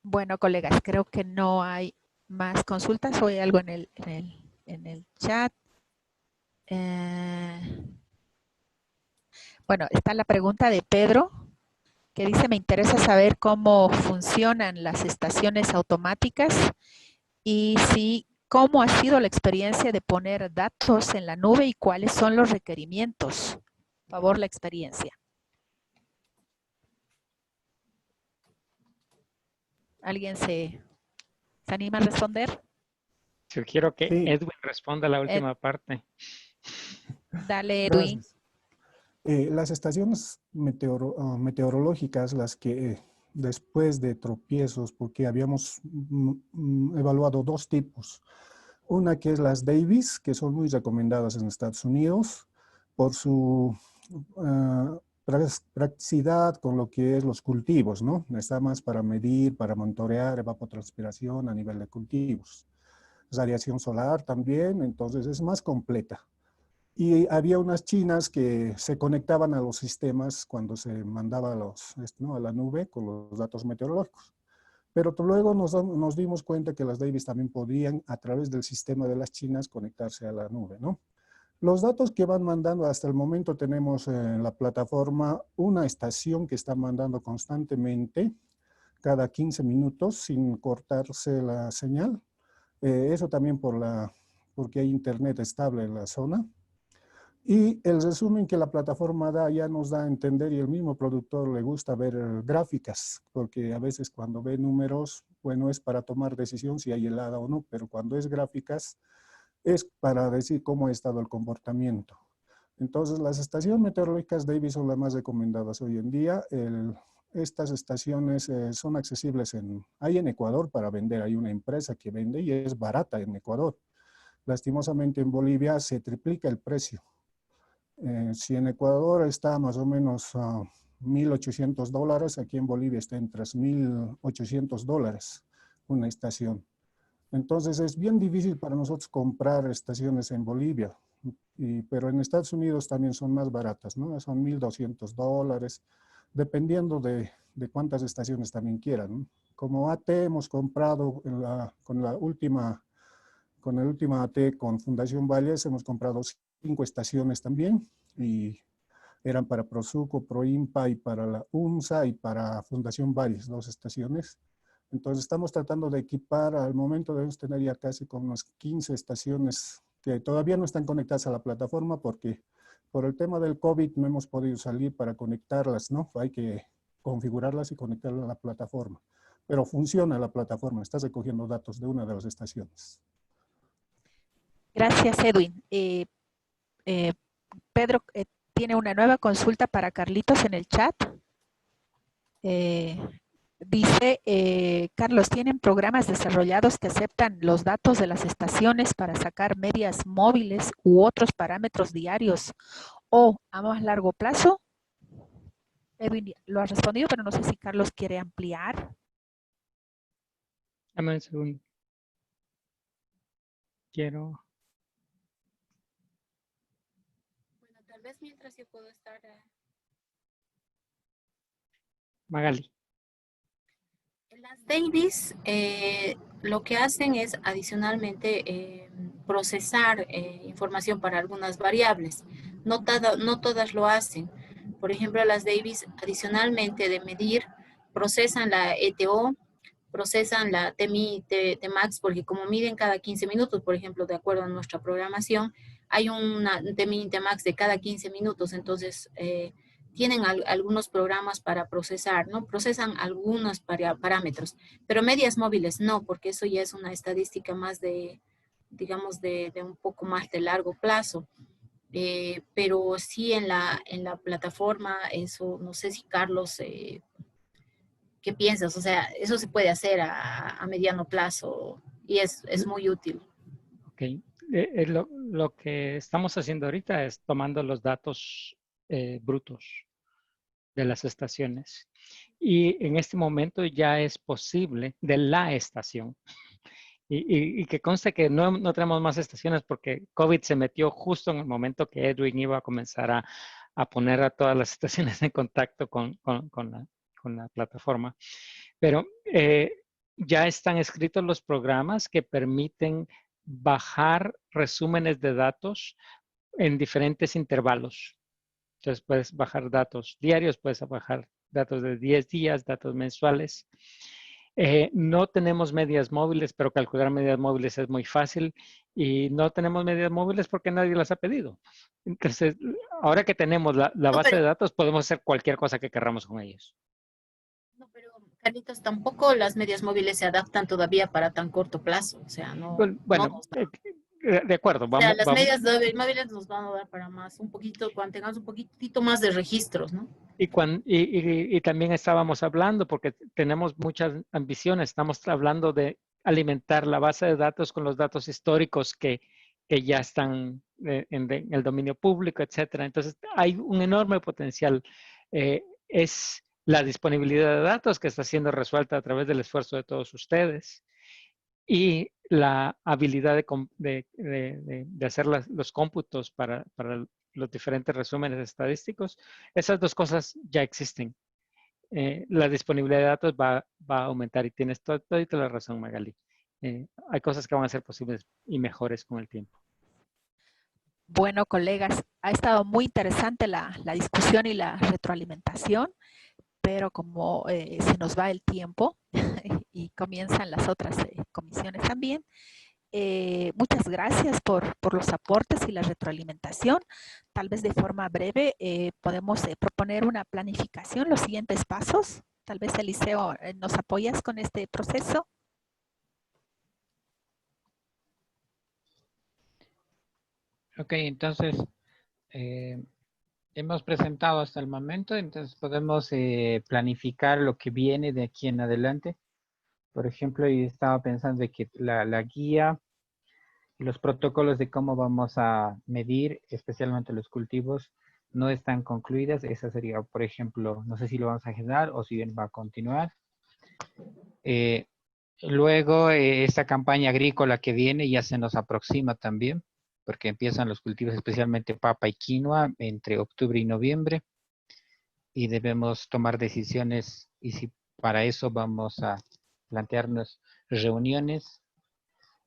Bueno, colegas, creo que no hay más consultas o hay algo en el chat. Bueno, está la pregunta de Pedro, que dice, me interesa saber cómo funcionan las estaciones automáticas y cómo ha sido la experiencia de poner datos en la nube y cuáles son los requerimientos. Por favor, la experiencia. ¿Alguien se anima a responder? Yo quiero que Edwin responda la última parte. Dale, Edwin. Las estaciones meteorológicas, las que después de tropiezos, porque habíamos evaluado dos tipos. Una que es las Davis, que son muy recomendadas en Estados Unidos por su practicidad con lo que es los cultivos, ¿no? Está más para medir, para monitorear evapotranspiración a nivel de cultivos. Radiación solar también, entonces es más completa. Y había unas chinas que se conectaban a los sistemas cuando se mandaba a la nube con los datos meteorológicos. Pero luego nos dimos cuenta que las Davis también podían, a través del sistema de las chinas, conectarse a la nube, ¿no? Los datos que van mandando hasta el momento tenemos en la plataforma una estación que está mandando constantemente cada 15 minutos sin cortarse la señal. Eso también porque hay internet estable en la zona. Y el resumen que la plataforma da ya nos da a entender, y el mismo productor le gusta ver gráficas, porque a veces cuando ve números, bueno, es para tomar decisión si hay helada o no, pero cuando es gráficas, es para decir cómo ha estado el comportamiento. Entonces, las estaciones meteorológicas Davis son las más recomendadas hoy en día. Estas estaciones son accesibles hay en Ecuador para vender. Hay una empresa que vende y es barata en Ecuador. Lastimosamente en Bolivia se triplica el precio. Si en Ecuador está más o menos $1,800, aquí en Bolivia está en $3,800 una estación. Entonces es bien difícil para nosotros comprar estaciones en Bolivia, pero en Estados Unidos también son más baratas, ¿no? Son $1,200, dependiendo de cuántas estaciones también quieran, ¿no? Como AT hemos comprado con el última AT con Fundación Valles, hemos comprado 5 estaciones también, y eran para Prosuco, Proimpa, y para la UNSA, y para Fundación Valles, 2 estaciones. Entonces estamos tratando de equipar, al momento debemos tener ya casi con unas 15 estaciones que todavía no están conectadas a la plataforma porque por el tema del COVID no hemos podido salir para conectarlas, ¿no? Hay que configurarlas y conectarlas a la plataforma. Pero funciona la plataforma, está recogiendo datos de una de las estaciones. Gracias, Edwin. Pedro, tiene una nueva consulta para Carlitos en el chat. Dice, Carlos, ¿tienen programas desarrollados que aceptan los datos de las estaciones para sacar medias móviles u otros parámetros diarios o a más largo plazo? Edwin lo ha respondido, pero no sé si Carlos quiere ampliar. Dame un segundo. Quiero... Bueno, tal vez mientras yo puedo estar... Magali. Las Davies lo que hacen es adicionalmente procesar información para algunas variables. No todas lo hacen. Por ejemplo, las Davies adicionalmente de medir procesan la ETO, procesan la TMI-Tmax, porque como miden cada 15 minutos, por ejemplo, de acuerdo a nuestra programación, hay una TMI-Tmax de cada 15 minutos, entonces tienen algunos programas para procesar, ¿no? Procesan algunos parámetros, pero medias móviles no, porque eso ya es una estadística más de, digamos, de un poco más de largo plazo. Pero sí en la plataforma, eso, no sé si Carlos, ¿qué piensas? O sea, eso se puede hacer a mediano plazo y es muy útil. Ok. Lo que estamos haciendo ahorita es tomando los datos brutos de las estaciones. Y en este momento ya es posible de la estación. Y que conste que no tenemos más estaciones porque COVID se metió justo en el momento que Edwin iba a comenzar a poner a todas las estaciones en contacto con la plataforma. Pero ya están escritos los programas que permiten bajar resúmenes de datos en diferentes intervalos. Entonces puedes bajar datos diarios, puedes bajar datos de 10 días, datos mensuales. No tenemos medias móviles, pero calcular medias móviles es muy fácil y no tenemos medias móviles porque nadie las ha pedido. Entonces, ahora que tenemos la base de datos, podemos hacer cualquier cosa que queramos con ellos. No, pero Carlitos, tampoco las medias móviles se adaptan todavía para tan corto plazo. O sea, no. Bueno, de acuerdo. O sea, las medias móviles nos van a dar para más, un poquito, cuando tengamos un poquitito más de registros, ¿no? Y también estábamos hablando, porque tenemos muchas ambiciones, estamos hablando de alimentar la base de datos con los datos históricos que ya están en el dominio público, etcétera. Entonces, hay un enorme potencial. Es la disponibilidad de datos que está siendo resuelta a través del esfuerzo de todos ustedes y la habilidad de hacer los cómputos para los diferentes resúmenes estadísticos. Esas dos cosas ya existen. La disponibilidad de datos va a aumentar y tienes toda la razón, Magali. Hay cosas que van a ser posibles y mejores con el tiempo. Bueno, colegas, ha estado muy interesante la discusión y la retroalimentación, pero como se nos va el tiempo y comienzan las otras comisiones también, muchas gracias por los aportes y la retroalimentación. Tal vez de forma breve podemos proponer una planificación, los siguientes pasos. Tal vez, Eliseo, ¿nos apoyas con este proceso? Ok, entonces hemos presentado hasta el momento, entonces podemos planificar lo que viene de aquí en adelante. Por ejemplo, yo estaba pensando de que la guía y los protocolos de cómo vamos a medir, especialmente los cultivos, no están concluidas. Esa sería, por ejemplo, no sé si lo vamos a generar o si bien va a continuar. Luego, esta campaña agrícola que viene ya se nos aproxima también, porque empiezan los cultivos, especialmente papa y quinoa, entre octubre y noviembre. Y debemos tomar decisiones, y si para eso vamos a plantearnos reuniones.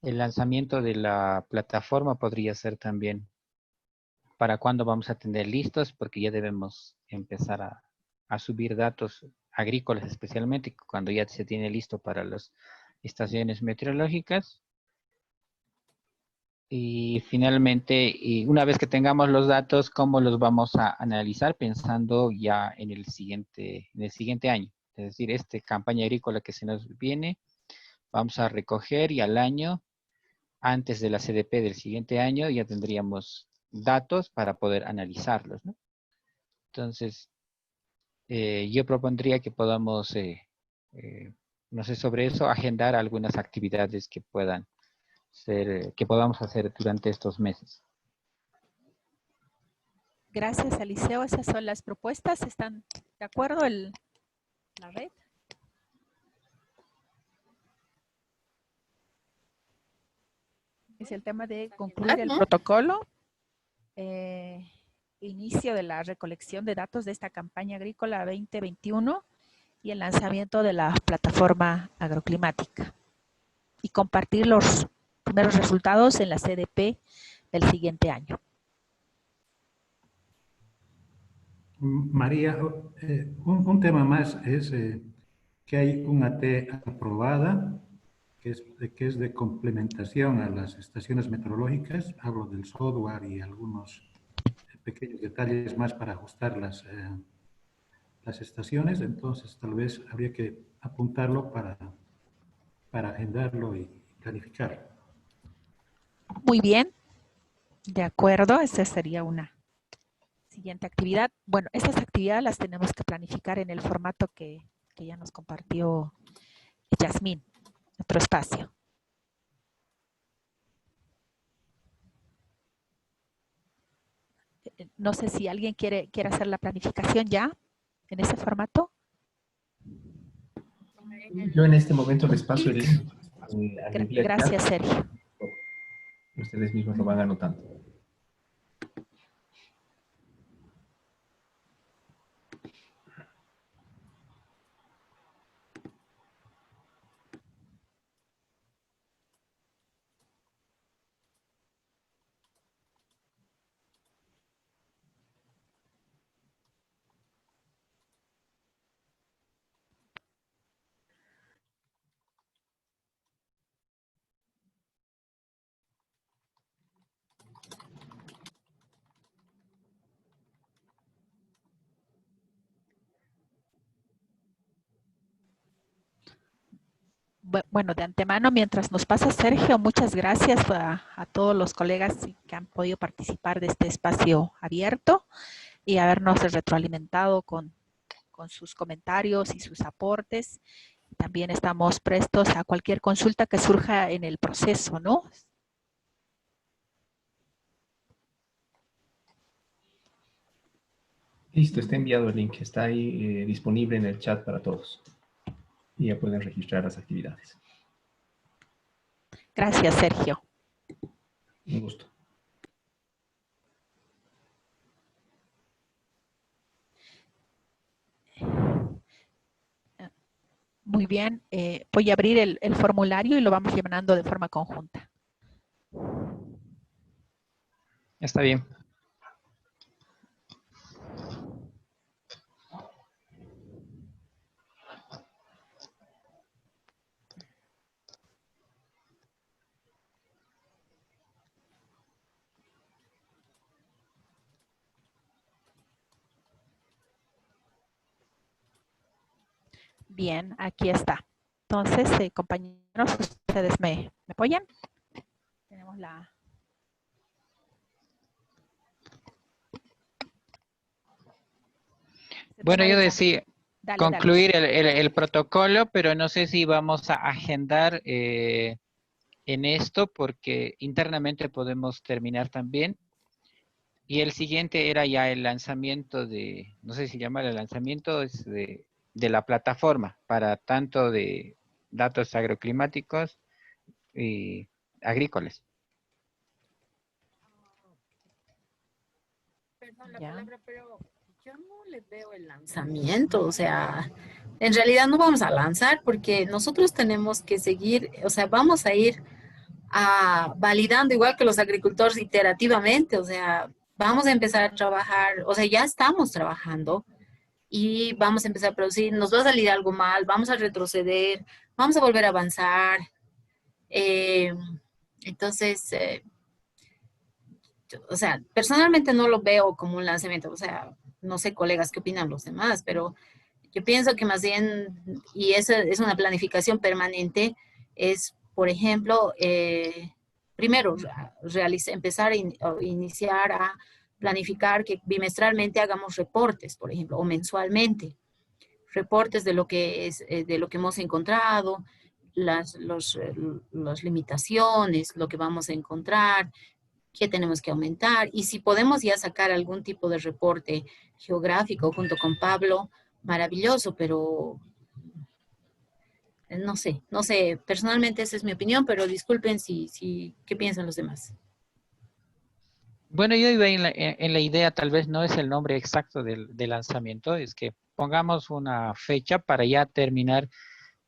El lanzamiento de la plataforma podría ser también para cuándo vamos a tener listos, porque ya debemos empezar a subir datos agrícolas, especialmente cuando ya se tiene listo para las estaciones meteorológicas. Y finalmente, y una vez que tengamos los datos, ¿cómo los vamos a analizar? Pensando ya en el siguiente año. Es decir, esta campaña agrícola que se nos viene, vamos a recoger y al año, antes de la CDP del siguiente año, ya tendríamos datos para poder analizarlos, ¿no? Entonces, yo propondría que podamos, no sé, sobre eso, agendar algunas actividades que puedan ser, que podamos hacer durante estos meses. Gracias, Eliseo. Esas son las propuestas. ¿Están de acuerdo la red? Es el tema de concluir el protocolo, inicio de la recolección de datos de esta campaña agrícola 2021 y el lanzamiento de la plataforma agroclimática. Y compartir los primeros resultados en la CDP del siguiente año. María, un tema más es que hay una T aprobada que es de complementación a las estaciones meteorológicas. Hablo del software y algunos pequeños detalles más para ajustar las estaciones. Entonces, tal vez habría que apuntarlo para agendarlo y planificar. Muy bien. De acuerdo. Esa sería una siguiente actividad. Bueno, estas actividades las tenemos que planificar en el formato que ya nos compartió Yasmín, nuestro espacio. No sé si alguien quiere hacer la planificación ya en ese formato. Yo en este momento les paso el link. Gracias, Sergio. Ustedes mismos lo van anotando. Bueno, de antemano, mientras nos pasa Sergio, muchas gracias a todos los colegas que han podido participar de este espacio abierto y habernos retroalimentado con sus comentarios y sus aportes. También estamos prestos a cualquier consulta que surja en el proceso, ¿no? Listo, está enviado el link. Está ahí disponible en el chat para todos. Y ya pueden registrar las actividades. Gracias, Sergio. Un gusto. Muy bien. Voy a abrir el formulario y lo vamos llenando de forma conjunta. Está bien. Bien, aquí está. Entonces, compañeros, ¿ustedes me apoyan? Tenemos la... Bueno, yo decía concluir dale. el protocolo, pero no sé si vamos a agendar en esto, porque internamente podemos terminar también. Y el siguiente era ya el lanzamiento de, no sé si se llama el lanzamiento de la plataforma para tanto de datos agroclimáticos y agrícolas. Perdón la palabra, pero yo no les veo el lanzamiento, o sea, en realidad no vamos a lanzar porque nosotros tenemos que seguir, o sea, vamos a ir validando igual que los agricultores iterativamente, o sea, vamos a empezar a trabajar, o sea, ya estamos trabajando y vamos a empezar a producir, nos va a salir algo mal, vamos a retroceder, vamos a volver a avanzar. Entonces, o sea, personalmente no lo veo como un lanzamiento, o sea, no sé, colegas, qué opinan los demás, pero yo pienso que más bien, y eso es una planificación permanente, es, por ejemplo, primero, empezar a iniciar a planificar que bimestralmente hagamos reportes, por ejemplo, o mensualmente. Reportes de lo que hemos encontrado, las limitaciones, lo que vamos a encontrar, qué tenemos que aumentar. Y si podemos ya sacar algún tipo de reporte geográfico junto con Pablo, maravilloso, pero no sé, personalmente esa es mi opinión, pero disculpen qué piensan los demás. Bueno, yo iba en la idea, tal vez no es el nombre exacto del lanzamiento, es que pongamos una fecha para ya terminar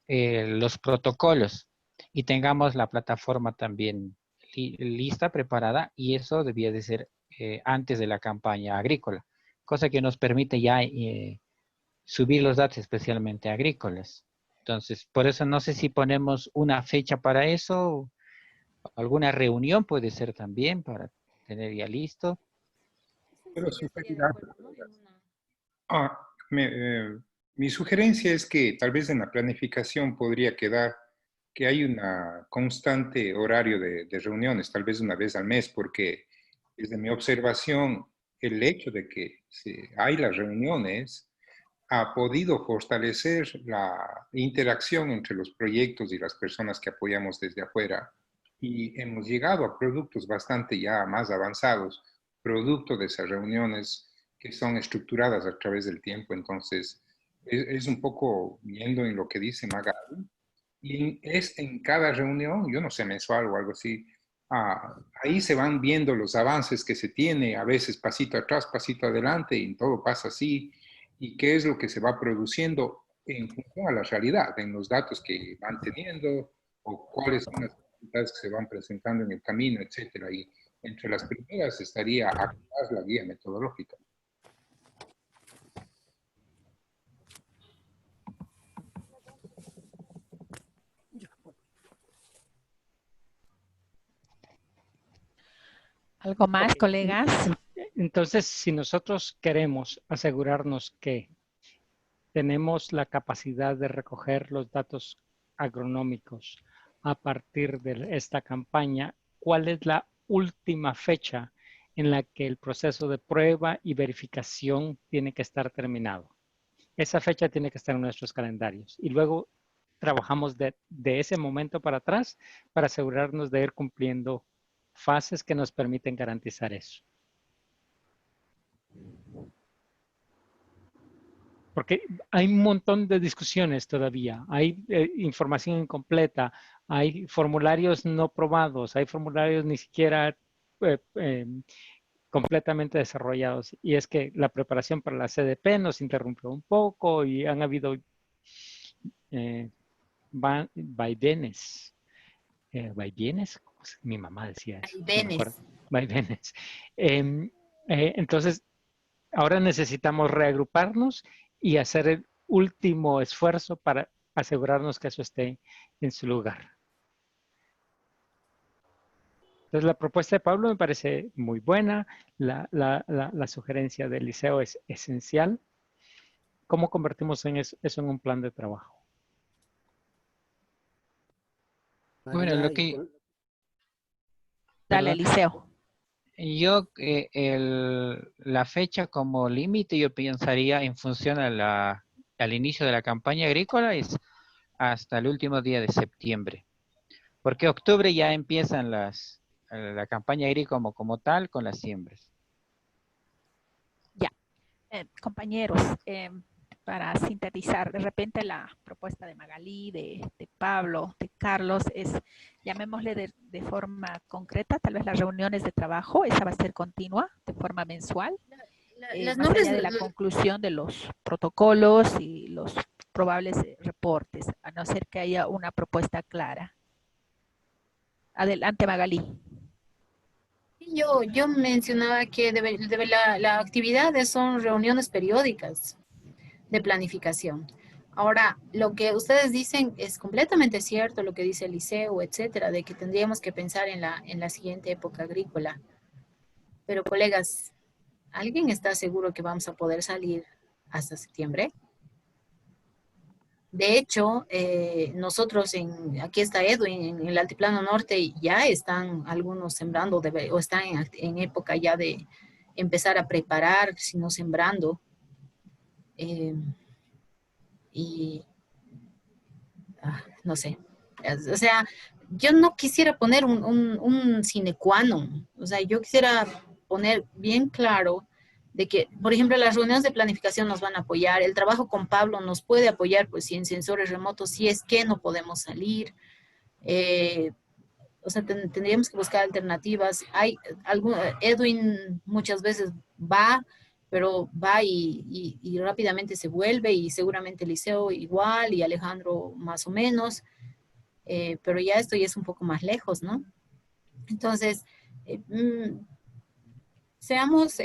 los protocolos y tengamos la plataforma también lista, preparada, y eso debía de ser antes de la campaña agrícola, cosa que nos permite ya subir los datos especialmente agrícolas. Entonces, por eso no sé si ponemos una fecha para eso, alguna reunión puede ser también para tener ya listo. Pero mi sugerencia es que tal vez en la planificación podría quedar que hay una constante horario de reuniones, tal vez una vez al mes, porque desde mi observación, el hecho de que hay las reuniones ha podido fortalecer la interacción entre los proyectos y las personas que apoyamos desde afuera, y hemos llegado a productos bastante ya más avanzados, producto de esas reuniones que son estructuradas a través del tiempo. Entonces, es un poco viendo en lo que dice Magali, y es en cada reunión, yo no sé, mensual o algo así, ahí se van viendo los avances que se tiene, a veces pasito atrás, pasito adelante, y todo pasa así, y qué es lo que se va produciendo en función a la realidad, en los datos que van teniendo, o cuáles son las dificultades que se van presentando en el camino, etcétera. Y entre las primeras estaría activar la guía metodológica. ¿Algo más, colegas? Entonces, si nosotros queremos asegurarnos que tenemos la capacidad de recoger los datos agronómicos a partir de esta campaña, ¿cuál es la última fecha en la que el proceso de prueba y verificación tiene que estar terminado? Esa fecha tiene que estar en nuestros calendarios. Y luego trabajamos de ese momento para atrás para asegurarnos de ir cumpliendo fases que nos permiten garantizar eso. Porque hay un montón de discusiones todavía. Hay información incompleta, hay formularios no probados, hay formularios ni siquiera completamente desarrollados. Y es que la preparación para la CDP nos interrumpió un poco y han habido vaivenes. ¿Vaivenes? Mi mamá decía eso. Vaivenes. Entonces, ahora necesitamos reagruparnos y hacer el último esfuerzo para asegurarnos que eso esté en su lugar. Entonces, la propuesta de Pablo me parece muy buena. La sugerencia del Liceo es esencial. ¿Cómo convertimos eso en un plan de trabajo? Bueno, lo que... Dale, Liceo. Yo, la fecha como límite, yo pensaría en función al inicio de la campaña agrícola, es hasta el último día de septiembre. Porque octubre ya empiezan la campaña agrícola como tal con las siembras. Ya. Compañeros, para sintetizar, de repente la propuesta de Magalí, de Pablo, de Carlos, es, llamémosle de forma concreta, tal vez las reuniones de trabajo, esa va a ser continua, de forma mensual, más allá de la conclusión de los protocolos y los probables reportes, a no ser que haya una propuesta clara. Adelante, Magalí. Yo mencionaba que la actividad son reuniones periódicas de planificación. Ahora, lo que ustedes dicen es completamente cierto, lo que dice el Liceo, etcétera, de que tendríamos que pensar en la siguiente época agrícola. Pero, colegas, ¿alguien está seguro que vamos a poder salir hasta septiembre? De hecho, nosotros, aquí está Edwin, en el Altiplano Norte, ya están algunos sembrando o están en época ya de empezar a preparar, sino sembrando. No sé. O sea, yo no quisiera poner un sine qua non. O sea, yo quisiera poner bien claro de que, por ejemplo, las reuniones de planificación nos van a apoyar, el trabajo con Pablo nos puede apoyar, pues si en sensores remotos, si es que no podemos salir. O sea, tendríamos que buscar alternativas. Edwin muchas veces va, pero va y rápidamente se vuelve, y seguramente Liceo igual, y Alejandro más o menos, pero ya esto ya es un poco más lejos, ¿no? Entonces, seamos,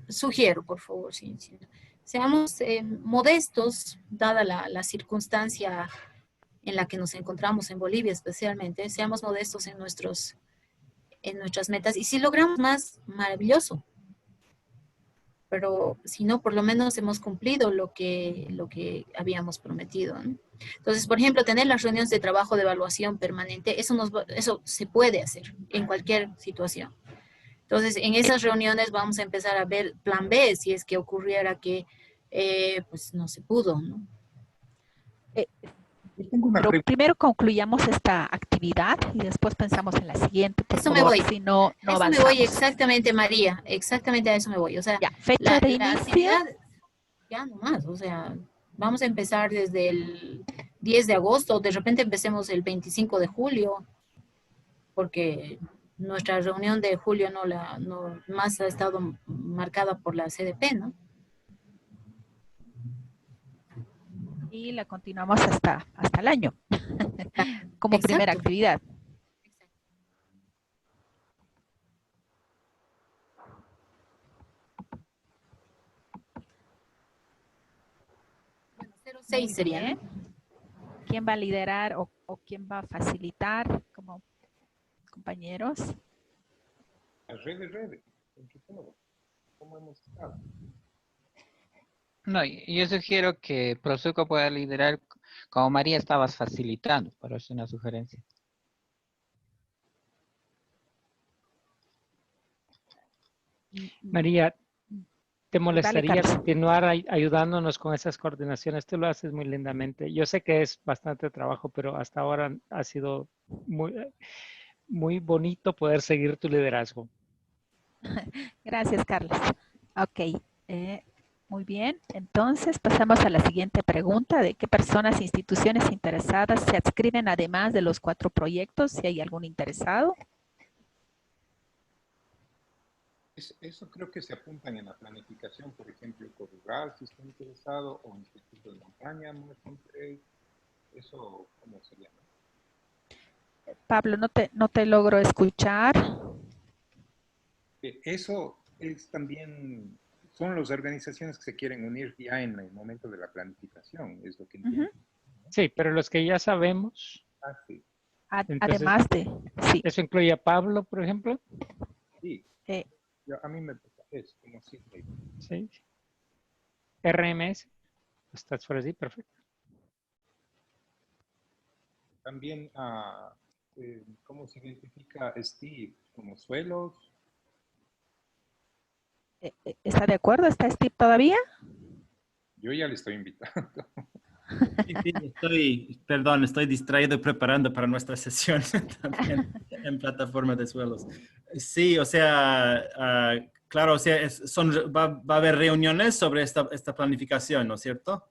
sugiero, por favor, seamos modestos, dada la circunstancia en la que nos encontramos en Bolivia especialmente, seamos modestos en nuestras metas, y si logramos más, maravilloso, pero si no, por lo menos hemos cumplido lo que habíamos prometido, ¿no? Entonces, por ejemplo, tener las reuniones de trabajo de evaluación permanente, eso se puede hacer en cualquier situación. Entonces, en esas reuniones vamos a empezar a ver plan B, si es que ocurriera que pues no se pudo, ¿no? Pero primero concluyamos esta actividad y después pensamos en la siguiente. Eso me voy. Si no, no eso avanzamos. me voy exactamente, María. Exactamente a eso me voy. O sea, ya, fecha de inicio. Actividad, ya nomás. O sea, vamos a empezar desde el 10 de agosto. De repente empecemos el 25 de julio. Porque nuestra reunión de julio no más ha estado marcada por la CDP, ¿no? Y la continuamos hasta el año, como Exacto. primera actividad. Bueno, 06 sería, ¿no? ¿Quién va a liderar o quién va a facilitar como compañeros? Las redes, entre todos. ¿Cómo hemos estado? No, yo sugiero que Prosuco pueda liderar como María estabas facilitando, para hacer una sugerencia. María, ¿te molestaría Carlos. continuar ayudándonos con esas coordinaciones? Tú lo haces muy lindamente. Yo sé que es bastante trabajo, pero hasta ahora ha sido muy bonito poder seguir tu liderazgo. Gracias, Carlos. Ok, muy bien. Entonces pasamos a la siguiente pregunta de qué personas e instituciones interesadas se adscriben además de los 4 proyectos, si hay algún interesado. Eso creo que se apuntan en la planificación, por ejemplo, Ecorural, si está interesado, o Instituto de Montaña, eso, ¿cómo se llama? Pablo, no te logro escuchar. Eso es también, son las organizaciones que se quieren unir ya en el momento de la planificación, es lo que entiendo. Sí, pero los que ya sabemos. Ah, sí. Entonces, además de, sí. ¿Eso incluye a Pablo, por ejemplo? Sí. A mí me es como si. Sí. RMS. Estás por así, perfecto. También, ¿cómo se identifica Steve? ¿Como suelos? ¿Está de acuerdo? ¿Está Steve todavía? Yo ya le estoy invitando. Sí, estoy distraído y preparando para nuestra sesión también en plataforma de suelos. Sí, o sea, claro, o sea, va a haber reuniones sobre esta planificación, ¿no es cierto?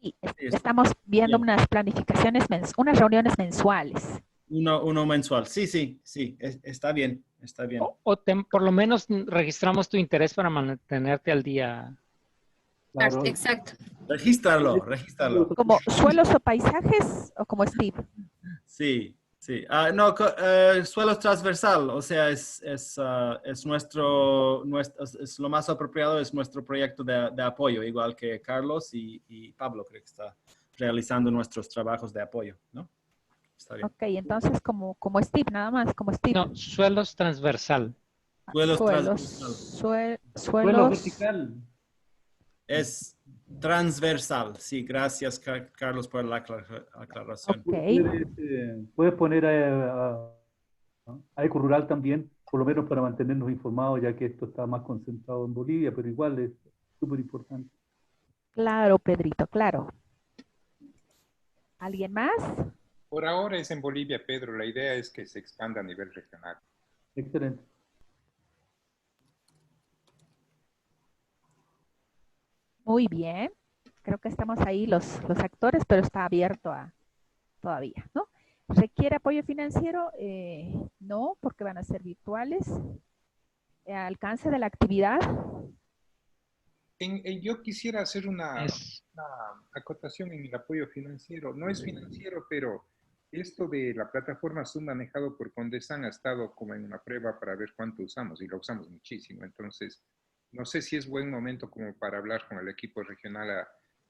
Sí, estamos viendo unas planificaciones, unas reuniones mensuales. Uno mensual, sí, está bien. Por lo menos registramos tu interés para mantenerte al día. Claro. Exacto. Regístralo. ¿Como suelos o paisajes o como Steve? Sí. No, suelos transversal, o sea, es lo más apropiado, es nuestro proyecto de apoyo, igual que Carlos y Pablo, creo que está realizando nuestros trabajos de apoyo, ¿no? Está bien. Ok, entonces como Steve, nada más, como Steve. No, suelos transversal. Suelo vertical. Es transversal, sí, gracias Carlos por la aclaración. Okay. Puedes poner a Ecorural también, por lo menos para mantenernos informados, ya que esto está más concentrado en Bolivia, pero igual es súper importante. Claro, Pedrito, claro. ¿Alguien más? Por ahora es en Bolivia, Pedro. La idea es que se expanda a nivel regional. Excelente. Muy bien. Creo que estamos ahí los actores, pero está abierto a todavía, ¿no? ¿Requiere apoyo financiero? No, porque van a ser virtuales. ¿Alcance de la actividad? Yo quisiera hacer una acotación en el apoyo financiero. No es financiero, pero esto de la plataforma Zoom manejado por Condesan ha estado como en una prueba para ver cuánto usamos, y lo usamos muchísimo. Entonces, no sé si es buen momento como para hablar con el equipo regional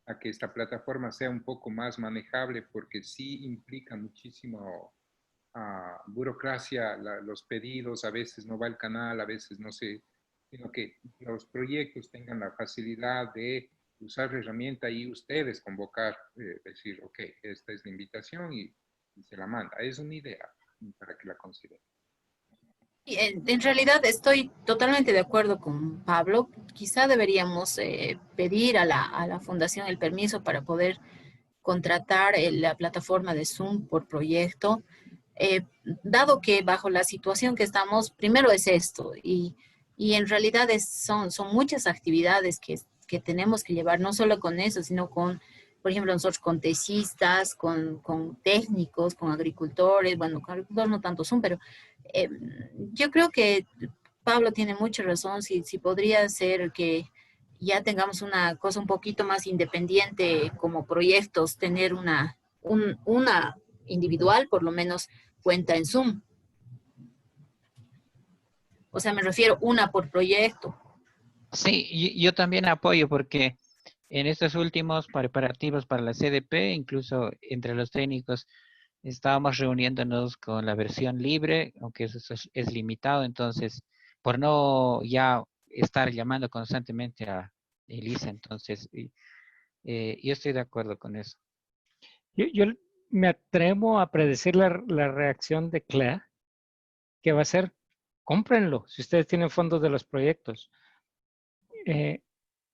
a que esta plataforma sea un poco más manejable, porque sí implica muchísimo burocracia, los pedidos, a veces no va el canal, a veces no sé, sino que los proyectos tengan la facilidad de usar la herramienta y ustedes convocar, decir, ok, esta es la invitación y se la manda. Es una idea para que la consideren. En realidad estoy totalmente de acuerdo con Pablo. Quizá deberíamos pedir a la Fundación el permiso para poder contratar la plataforma de Zoom por proyecto, dado que bajo la situación que estamos, primero es esto, y en realidad son muchas actividades que tenemos que llevar, no solo con eso, sino con, por ejemplo, nosotros con tesistas, con técnicos, con agricultores, bueno, con agricultores no tanto Zoom, pero yo creo que Pablo tiene mucha razón, si podría ser que ya tengamos una cosa un poquito más independiente como proyectos, tener una individual, por lo menos, cuenta en Zoom. O sea, me refiero una por proyecto. Sí, yo también apoyo porque en estos últimos preparativos para la CDP, incluso entre los técnicos, estábamos reuniéndonos con la versión libre, aunque eso es limitado, entonces, por no ya estar llamando constantemente a Elisa, entonces, yo estoy de acuerdo con eso. Yo me atrevo a predecir la reacción de Claire, que va a ser, cómprenlo, si ustedes tienen fondos de los proyectos.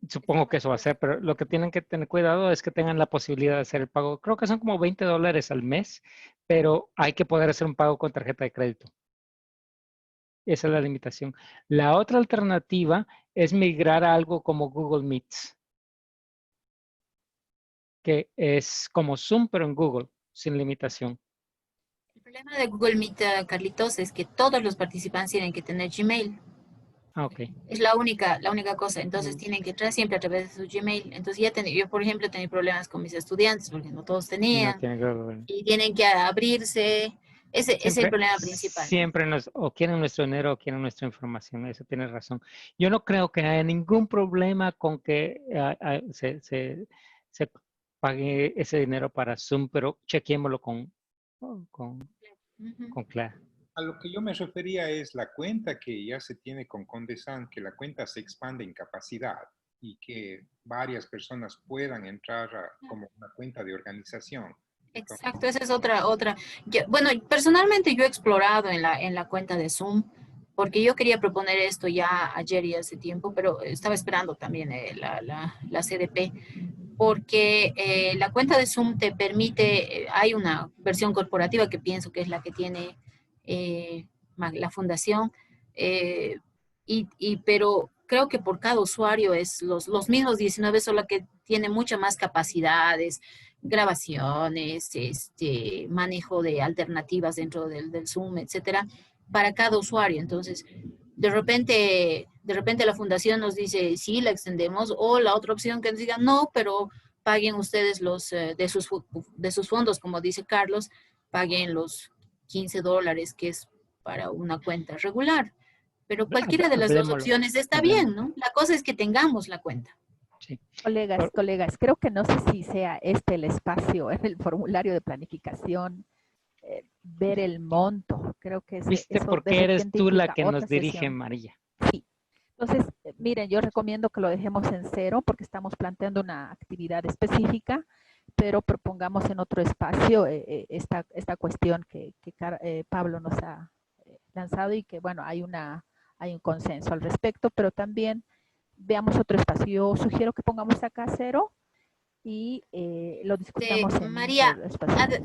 Supongo que eso va a ser, pero lo que tienen que tener cuidado es que tengan la posibilidad de hacer el pago. Creo que son como $20 al mes, pero hay que poder hacer un pago con tarjeta de crédito. Esa es la limitación. La otra alternativa es migrar a algo como Google Meets, que es como Zoom, pero en Google, sin limitación. El problema de Google Meet, Carlitos, es que todos los participantes tienen que tener Gmail. Ah, ok. Es la única cosa. Entonces tienen que entrar siempre a través de su Gmail. Entonces yo, por ejemplo, he tenido problemas con mis estudiantes porque no todos tenían. Y tienen que abrirse. Ese es el problema principal. Siempre o quieren nuestro dinero o quieren nuestra información. Eso tienes razón. Yo no creo que haya ningún problema con que se pague ese dinero para Zoom, pero chequémoslo con Claire. A lo que yo me refería es la cuenta que ya se tiene con Condesan, que la cuenta se expande en capacidad y que varias personas puedan entrar como una cuenta de organización. Exacto, esa es otra. Bueno, personalmente yo he explorado en la cuenta de Zoom, porque yo quería proponer esto ya ayer y hace tiempo, pero estaba esperando también la CDP, porque la cuenta de Zoom te permite, hay una versión corporativa que pienso que es la que tiene la fundación, pero creo que por cada usuario es los mismos 19, solo que tiene muchas más capacidades, grabaciones, manejo de alternativas dentro del Zoom, etcétera, para cada usuario. Entonces, de repente la fundación nos dice, sí, la extendemos, o la otra opción que nos diga, no, pero paguen ustedes de sus fondos, como dice Carlos, paguen los $15, que es para una cuenta regular. Pero cualquiera de las dos opciones está bien, ¿no? La cosa es que tengamos la cuenta. Sí. Colegas, creo que no sé si sea el espacio en el formulario de planificación, ver el monto. Creo que ¿Viste por qué eres tú la que nos dirige, María? Sí. Entonces, miren, yo recomiendo que lo dejemos en 0 porque estamos planteando una actividad específica, pero propongamos en otro espacio esta cuestión que Pablo nos ha lanzado y que, bueno, hay un consenso al respecto, pero también veamos otro espacio. Yo sugiero que pongamos acá 0 y lo discutamos en María, otro espacio.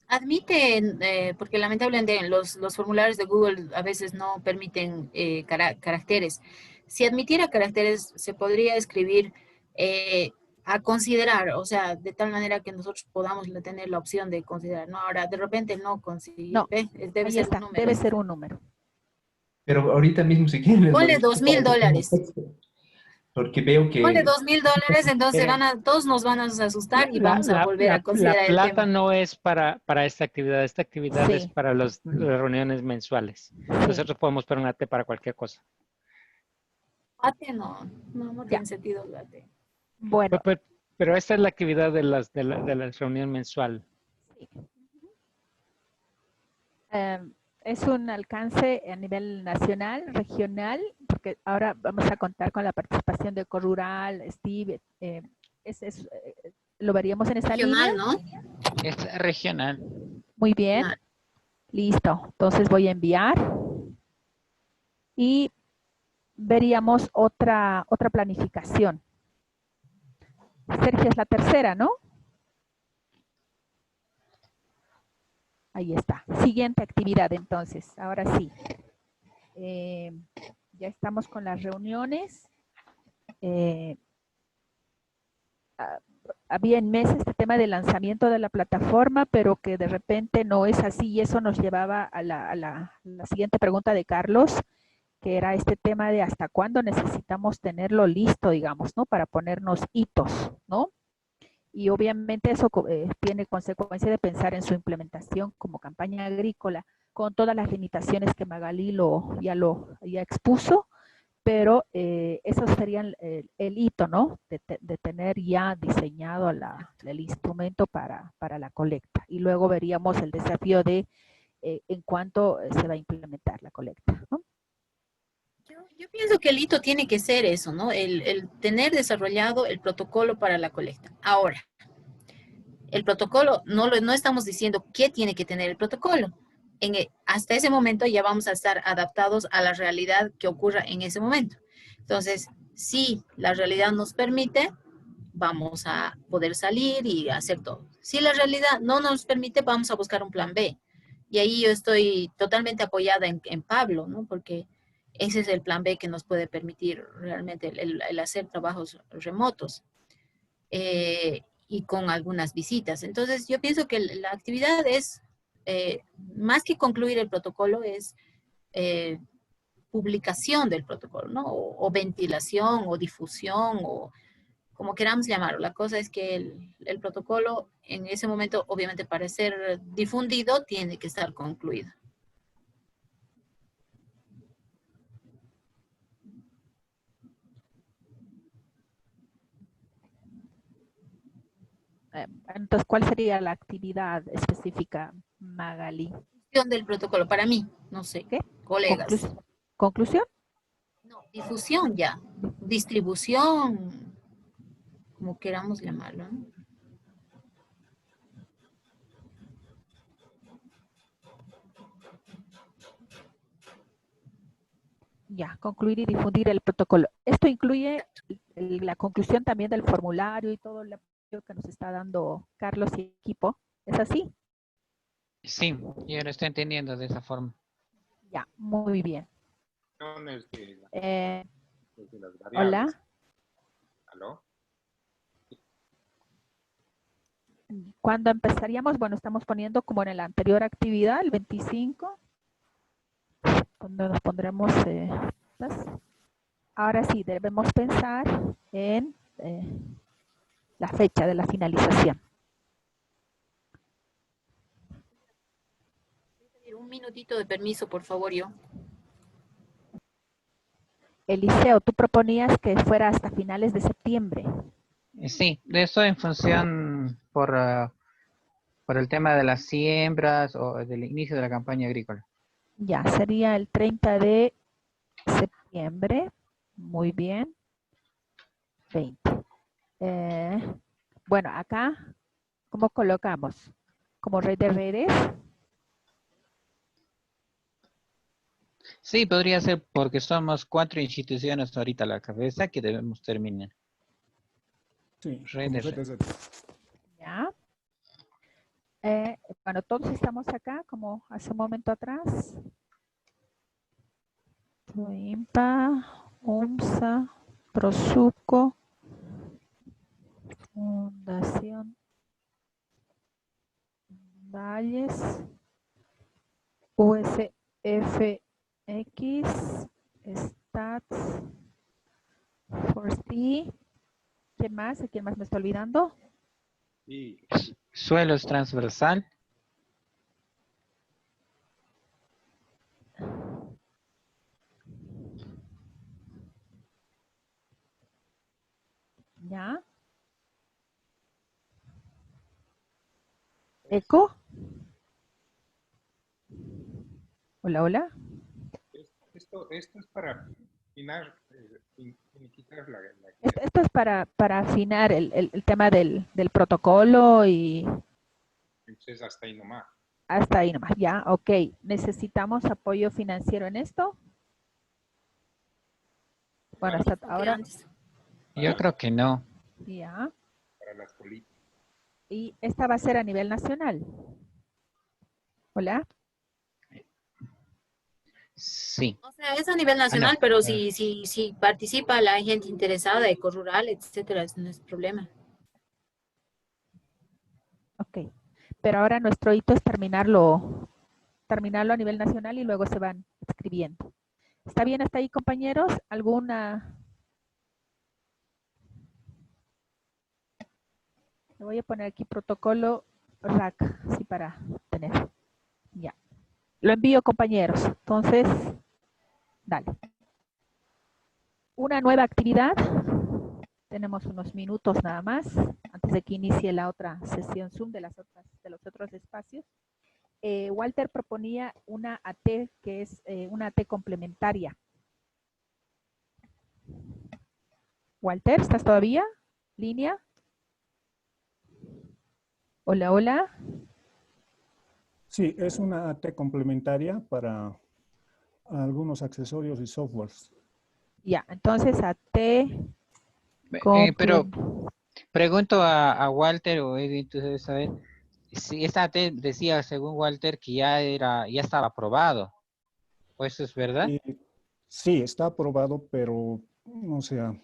admite, porque lamentablemente los formularios de Google a veces no permiten caracteres. Si admitiera caracteres, se podría escribir a considerar, o sea, de tal manera que nosotros podamos tener la opción de considerar. No, ahora de repente no consigue, No, debe ahí ser está, un número. debe ser un número. Pero ahorita mismo, si quieren, les Ponle modifico para que tenga $2,000. texto, porque veo Ponle que... $2,000, entonces todos nos van a asustar y vamos a volver a La considerar el plata tema. no es para esta actividad. Esta actividad es Sí. para las reuniones mensuales. Nosotros podemos poner un AT para cualquier cosa. AT no tiene sentido el AT. Bueno. Pero esta es la actividad de la reunión mensual. Sí. Es un alcance a nivel nacional, regional, porque ahora vamos a contar con la participación de Corrural, Steve, lo veríamos en esa Regional, línea. ¿no? Es regional. Muy bien. Listo. Entonces voy a enviar. Y veríamos otra planificación. Sergio es la tercera, ¿no? Ahí está. Siguiente actividad, entonces. Ahora sí. Ya estamos con las reuniones. Había en mesa este tema del lanzamiento de la plataforma, pero que de repente no es así y eso nos llevaba a la siguiente pregunta de Carlos, que era este tema de hasta cuándo necesitamos tenerlo listo, digamos, ¿no? Para ponernos hitos, ¿no? Y obviamente eso tiene consecuencia de pensar en su implementación como campaña agrícola, con todas las limitaciones que Magali ya expuso, pero esos serían el hito, ¿no? De tener ya diseñado el instrumento para la colecta. Y luego veríamos el desafío de en cuánto se va a implementar la colecta, ¿no? Yo pienso que el hito tiene que ser eso, ¿no? El tener desarrollado el protocolo para la colecta. Ahora, el protocolo, no estamos diciendo qué tiene que tener el protocolo. Hasta ese momento ya vamos a estar adaptados a la realidad que ocurra en ese momento. Entonces, si la realidad nos permite, vamos a poder salir y hacer todo. Si la realidad no nos permite, vamos a buscar un plan B. Y ahí yo estoy totalmente apoyada en Pablo, ¿no? Porque ese es el plan B que nos puede permitir realmente el hacer trabajos remotos y con algunas visitas. Entonces, yo pienso que la actividad es, más que concluir el protocolo, es publicación del protocolo, ¿no? O ventilación, o difusión, o como queramos llamarlo. La cosa es que el protocolo, en ese momento, obviamente, para ser difundido, tiene que estar concluido. Entonces, ¿cuál sería la actividad específica, Magali? Del protocolo, para mí, no sé, ¿Qué? colegas. ¿Conclusión? No, difusión ya, distribución, como queramos llamarlo, ¿no? Ya, concluir y difundir el protocolo. Esto incluye la conclusión también del formulario y todo el apoyo que nos está dando Carlos y equipo. ¿Es así? Sí, yo lo estoy entendiendo de esa forma. Ya, muy bien. Hola. ¿Aló? ¿Cuándo empezaríamos? Bueno, estamos poniendo como en la anterior actividad, el 25. Donde nos pondremos... Ahora sí, debemos pensar en la fecha de la finalización. Un minutito de permiso, por favor, yo. Eliseo, tú proponías que fuera hasta finales de septiembre. Sí, de eso en función por el tema de las siembras o del inicio de la campaña agrícola. Ya, sería el 30 de septiembre. Muy bien. 20. Bueno, acá, ¿cómo colocamos? ¿Como red de redes? Sí, podría ser porque somos 4 instituciones ahorita a la cabeza que debemos terminar. Sí, Red como de red. CTZ. Ya. Bueno, todos estamos acá, como hace un momento atrás. Proimpa, UMSA, Prosuco, Fundación Valles, USFX, Stats, Forsti. ¿Quién más? ¿A quién más me está olvidando? Y Suelos transversal. Ya. Eco. Hola, hola. esto es para finiquitar la Esto es para afinar el tema del protocolo y entonces hasta ahí nomás. hasta ahí nomás. Ya, ok. ¿Necesitamos apoyo financiero en esto? Bueno, hasta ahora. Yo creo que no. Ya. Para las políticas. Y esta va a ser a nivel nacional. Hola. Sí. O sea, es a nivel nacional, pero si participa la gente interesada, ecorural, etcétera, eso no es problema. Ok. Pero ahora nuestro hito es terminarlo a nivel nacional y luego se van escribiendo. ¿Está bien hasta ahí, compañeros? ¿Alguna? Le voy a poner aquí protocolo RAC, así para tener. Ya. Lo envío, compañeros. Entonces, dale. Una nueva actividad. Tenemos unos minutos nada más antes de que inicie la otra sesión Zoom de los otros espacios. Walter proponía una AT que es una AT complementaria. Walter, ¿estás todavía? ¿Línea? Hola, hola. Sí, es una AT complementaria para algunos accesorios y softwares. Ya, entonces AT Pero pregunto a Walter o Edwin, tú debes saber, si esta AT decía según Walter que ya estaba aprobado. ¿O eso es verdad? Sí, está aprobado, pero, o sea,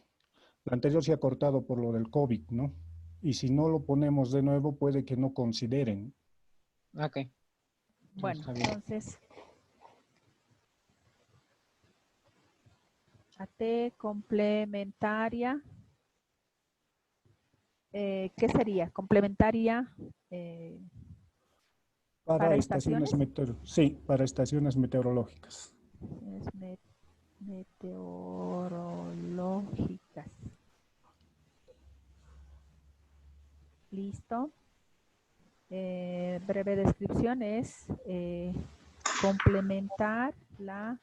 la anterior se ha cortado por lo del COVID, ¿no? Y si no lo ponemos de nuevo, puede que no consideren. Ok. Bueno, entonces, AT complementaria. ¿Qué sería? Complementaria Para estaciones para estaciones meteorológicas. Meteorológicas. Listo. Breve descripción es complementar la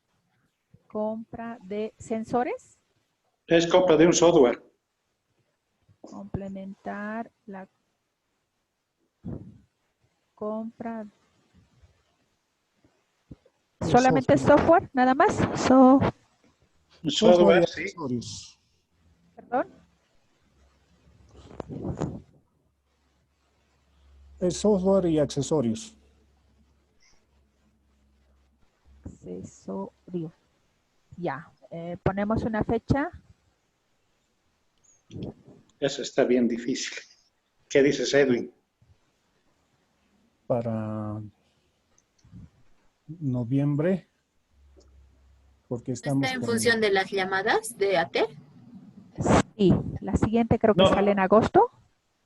compra de sensores. Es compra de un software. Complementar la compra. ¿Solamente software, nada más? Software, y sí. accesorios. ¿Perdón? Es software y accesorios. Accesorio. Ya. Ponemos una fecha. Eso está bien difícil. ¿Qué dices, Edwin? Para noviembre, porque estamos ¿Está en función de las llamadas de AT? Sí, la siguiente creo que sale en agosto.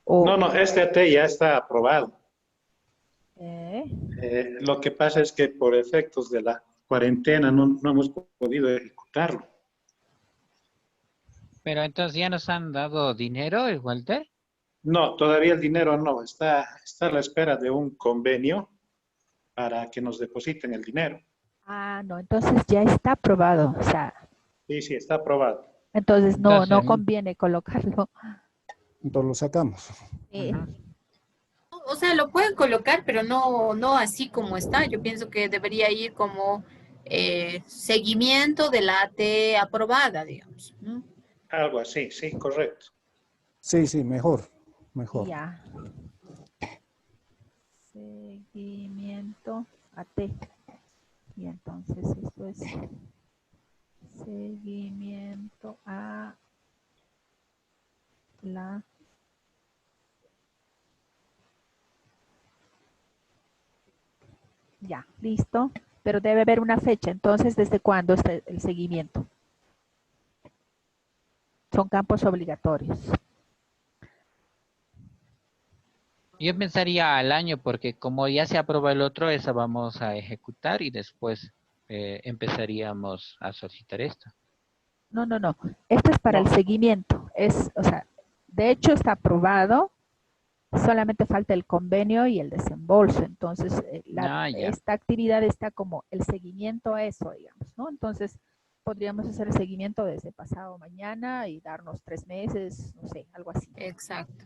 No, este AT ya está aprobado. Lo que pasa es que por efectos de la cuarentena no hemos podido ejecutarlo. Pero entonces ya nos han dado dinero, Walter. No, todavía el dinero no. Está a la espera de un convenio para que nos depositen el dinero. Ah, no, entonces ya está aprobado. O sea, Sí, está aprobado. entonces no conviene colocarlo. Entonces lo sacamos. O sea, lo pueden colocar, pero no así como está. Yo pienso que debería ir como seguimiento de la AT aprobada, digamos, ¿no? Algo así, sí, correcto. Sí, sí, mejor. Ya. Seguimiento AT. Y entonces esto es seguimiento a la ya, listo. Pero debe haber una fecha. Entonces, ¿desde cuándo está el seguimiento? Son campos obligatorios. Yo pensaría al año porque como ya se aprobó el otro, esa vamos a ejecutar y después empezaríamos a solicitar esto. No, no, no. Esto es para el seguimiento. O sea, de hecho está aprobado. Solamente falta el convenio y el desembolso. Entonces, esta actividad está como el seguimiento a eso, digamos, ¿no? Entonces, podríamos hacer el seguimiento desde pasado mañana y darnos 3 meses, no sé, algo así. Exacto.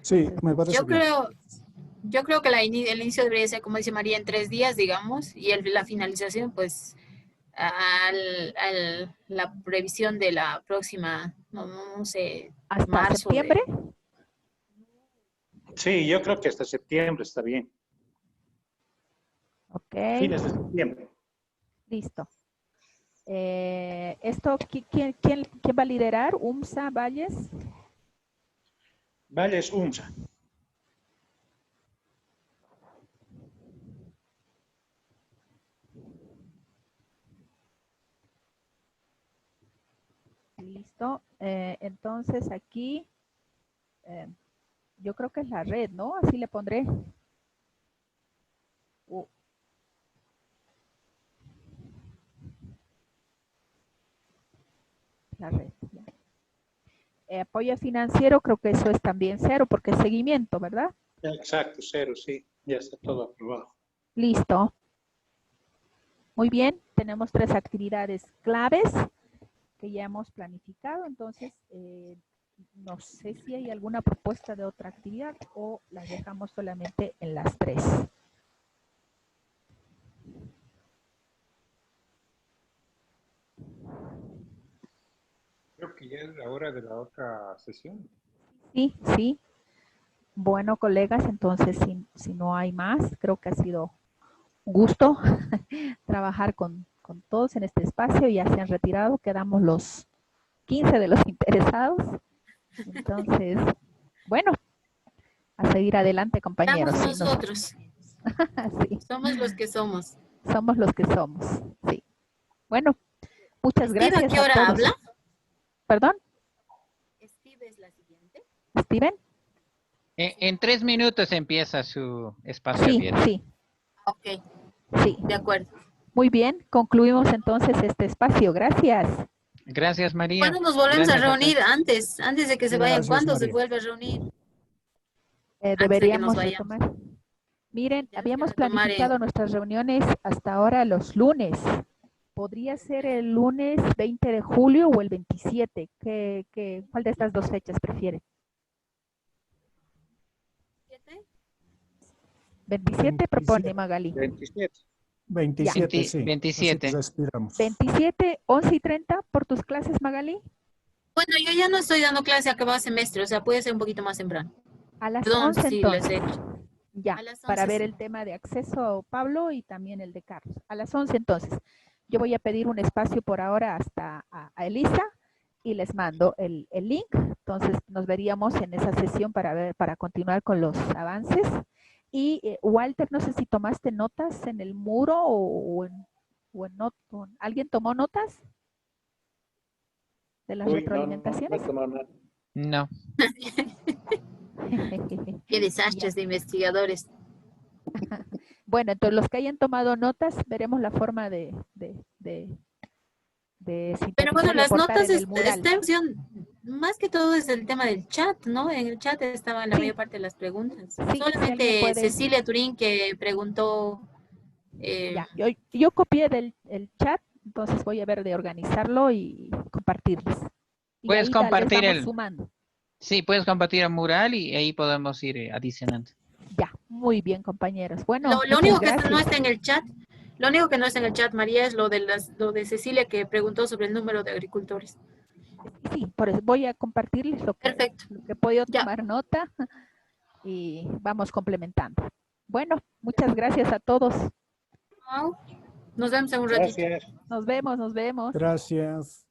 Sí, me parece bien. Yo creo que el inicio debería ser, como dice María, en 3 días, digamos, y la finalización, pues, la previsión de la próxima, no sé, ¿hasta marzo septiembre? Sí, yo creo que hasta septiembre está bien. Ok. Fines de septiembre. Listo. ¿Esto quién va a liderar? ¿UMSA, Valles? Valles, UMSA. Listo. Entonces aquí, yo creo que es la red, ¿no? Así le pondré. La red. Ya. Apoyo financiero, creo que eso es también 0 porque es seguimiento, ¿verdad? Exacto, 0, sí. Ya está todo aprobado. Listo. Muy bien, tenemos 3 actividades claves que ya hemos planificado, entonces no sé si hay alguna propuesta de otra actividad o las dejamos solamente en las 3. Creo que ya es la hora de la otra sesión. Sí, sí. Bueno, colegas, entonces si no hay más, creo que ha sido un gusto trabajar con todos en este espacio. Ya se han retirado, quedamos los 15 de los interesados. Entonces, bueno, a seguir adelante, compañeros. Estamos nosotros. Sí. Somos los que somos. Somos los que somos, sí. Bueno, muchas gracias ¿A qué hora a todos. habla? ¿Perdón? Steve es la siguiente. ¿Steven? En 3 minutos empieza su espacio Sí, abierto. sí. Ok. Sí. De acuerdo. Muy bien, concluimos entonces este espacio. Gracias. Gracias, María. ¿Cuándo nos volvemos Gracias a reunir? Antes de que se vayan. Gracias, ¿Cuándo se María. vuelve a reunir? Deberíamos Antes de que nos retomar. Miren, habíamos retomar planificado nuestras reuniones hasta ahora los lunes. Podría ser el lunes 20 de julio o el 27. ¿Cuál de estas 2 fechas prefiere? 27 propone Magali. 27. 27, sí. 27. Así que respiramos. 27, 11 y 30 por tus clases, Magali. Bueno, yo ya no estoy dando clase acabado semestre, o sea, puede ser un poquito más temprano. A las Perdón, 11 sí, les he entonces. hecho. Ya, A las para 11, ver sí. el tema de acceso, Pablo, y también el de Carlos. A las 11 entonces. Yo voy a pedir un espacio por ahora hasta a Elisa y les mando el link. Entonces nos veríamos en esa sesión para continuar con los avances. Y Walter, no sé si tomaste notas en el muro o ¿alguien tomó notas de las retroalimentaciones? No. Qué desastres de investigadores. Bueno, entonces los que hayan tomado notas, veremos la forma de Pero bueno, sintetizar y las aportar notas en el mural. esta opción, más que todo es el tema del chat, ¿no? En el chat estaban la Sí. mayor parte de las preguntas. Sí, si Solamente alguien puede- Cecilia Turín que preguntó. Ya, yo copié del el chat, entonces voy a ver de organizarlo y compartirles. Y Puedes ahí tal vez compartir vamos el... sumando. Sí, puedes compartir el mural y ahí podemos ir adicionando. Ya, muy bien, compañeros. Bueno, Lo muchas único que gracias. no está en el chat Lo único que no está en el chat, María, es lo de Cecilia que preguntó sobre el número de agricultores. Sí, por eso voy a compartirles lo que he podido tomar nota y vamos complementando. Bueno, muchas gracias a todos. Nos vemos en un ratito. Nos vemos. Gracias.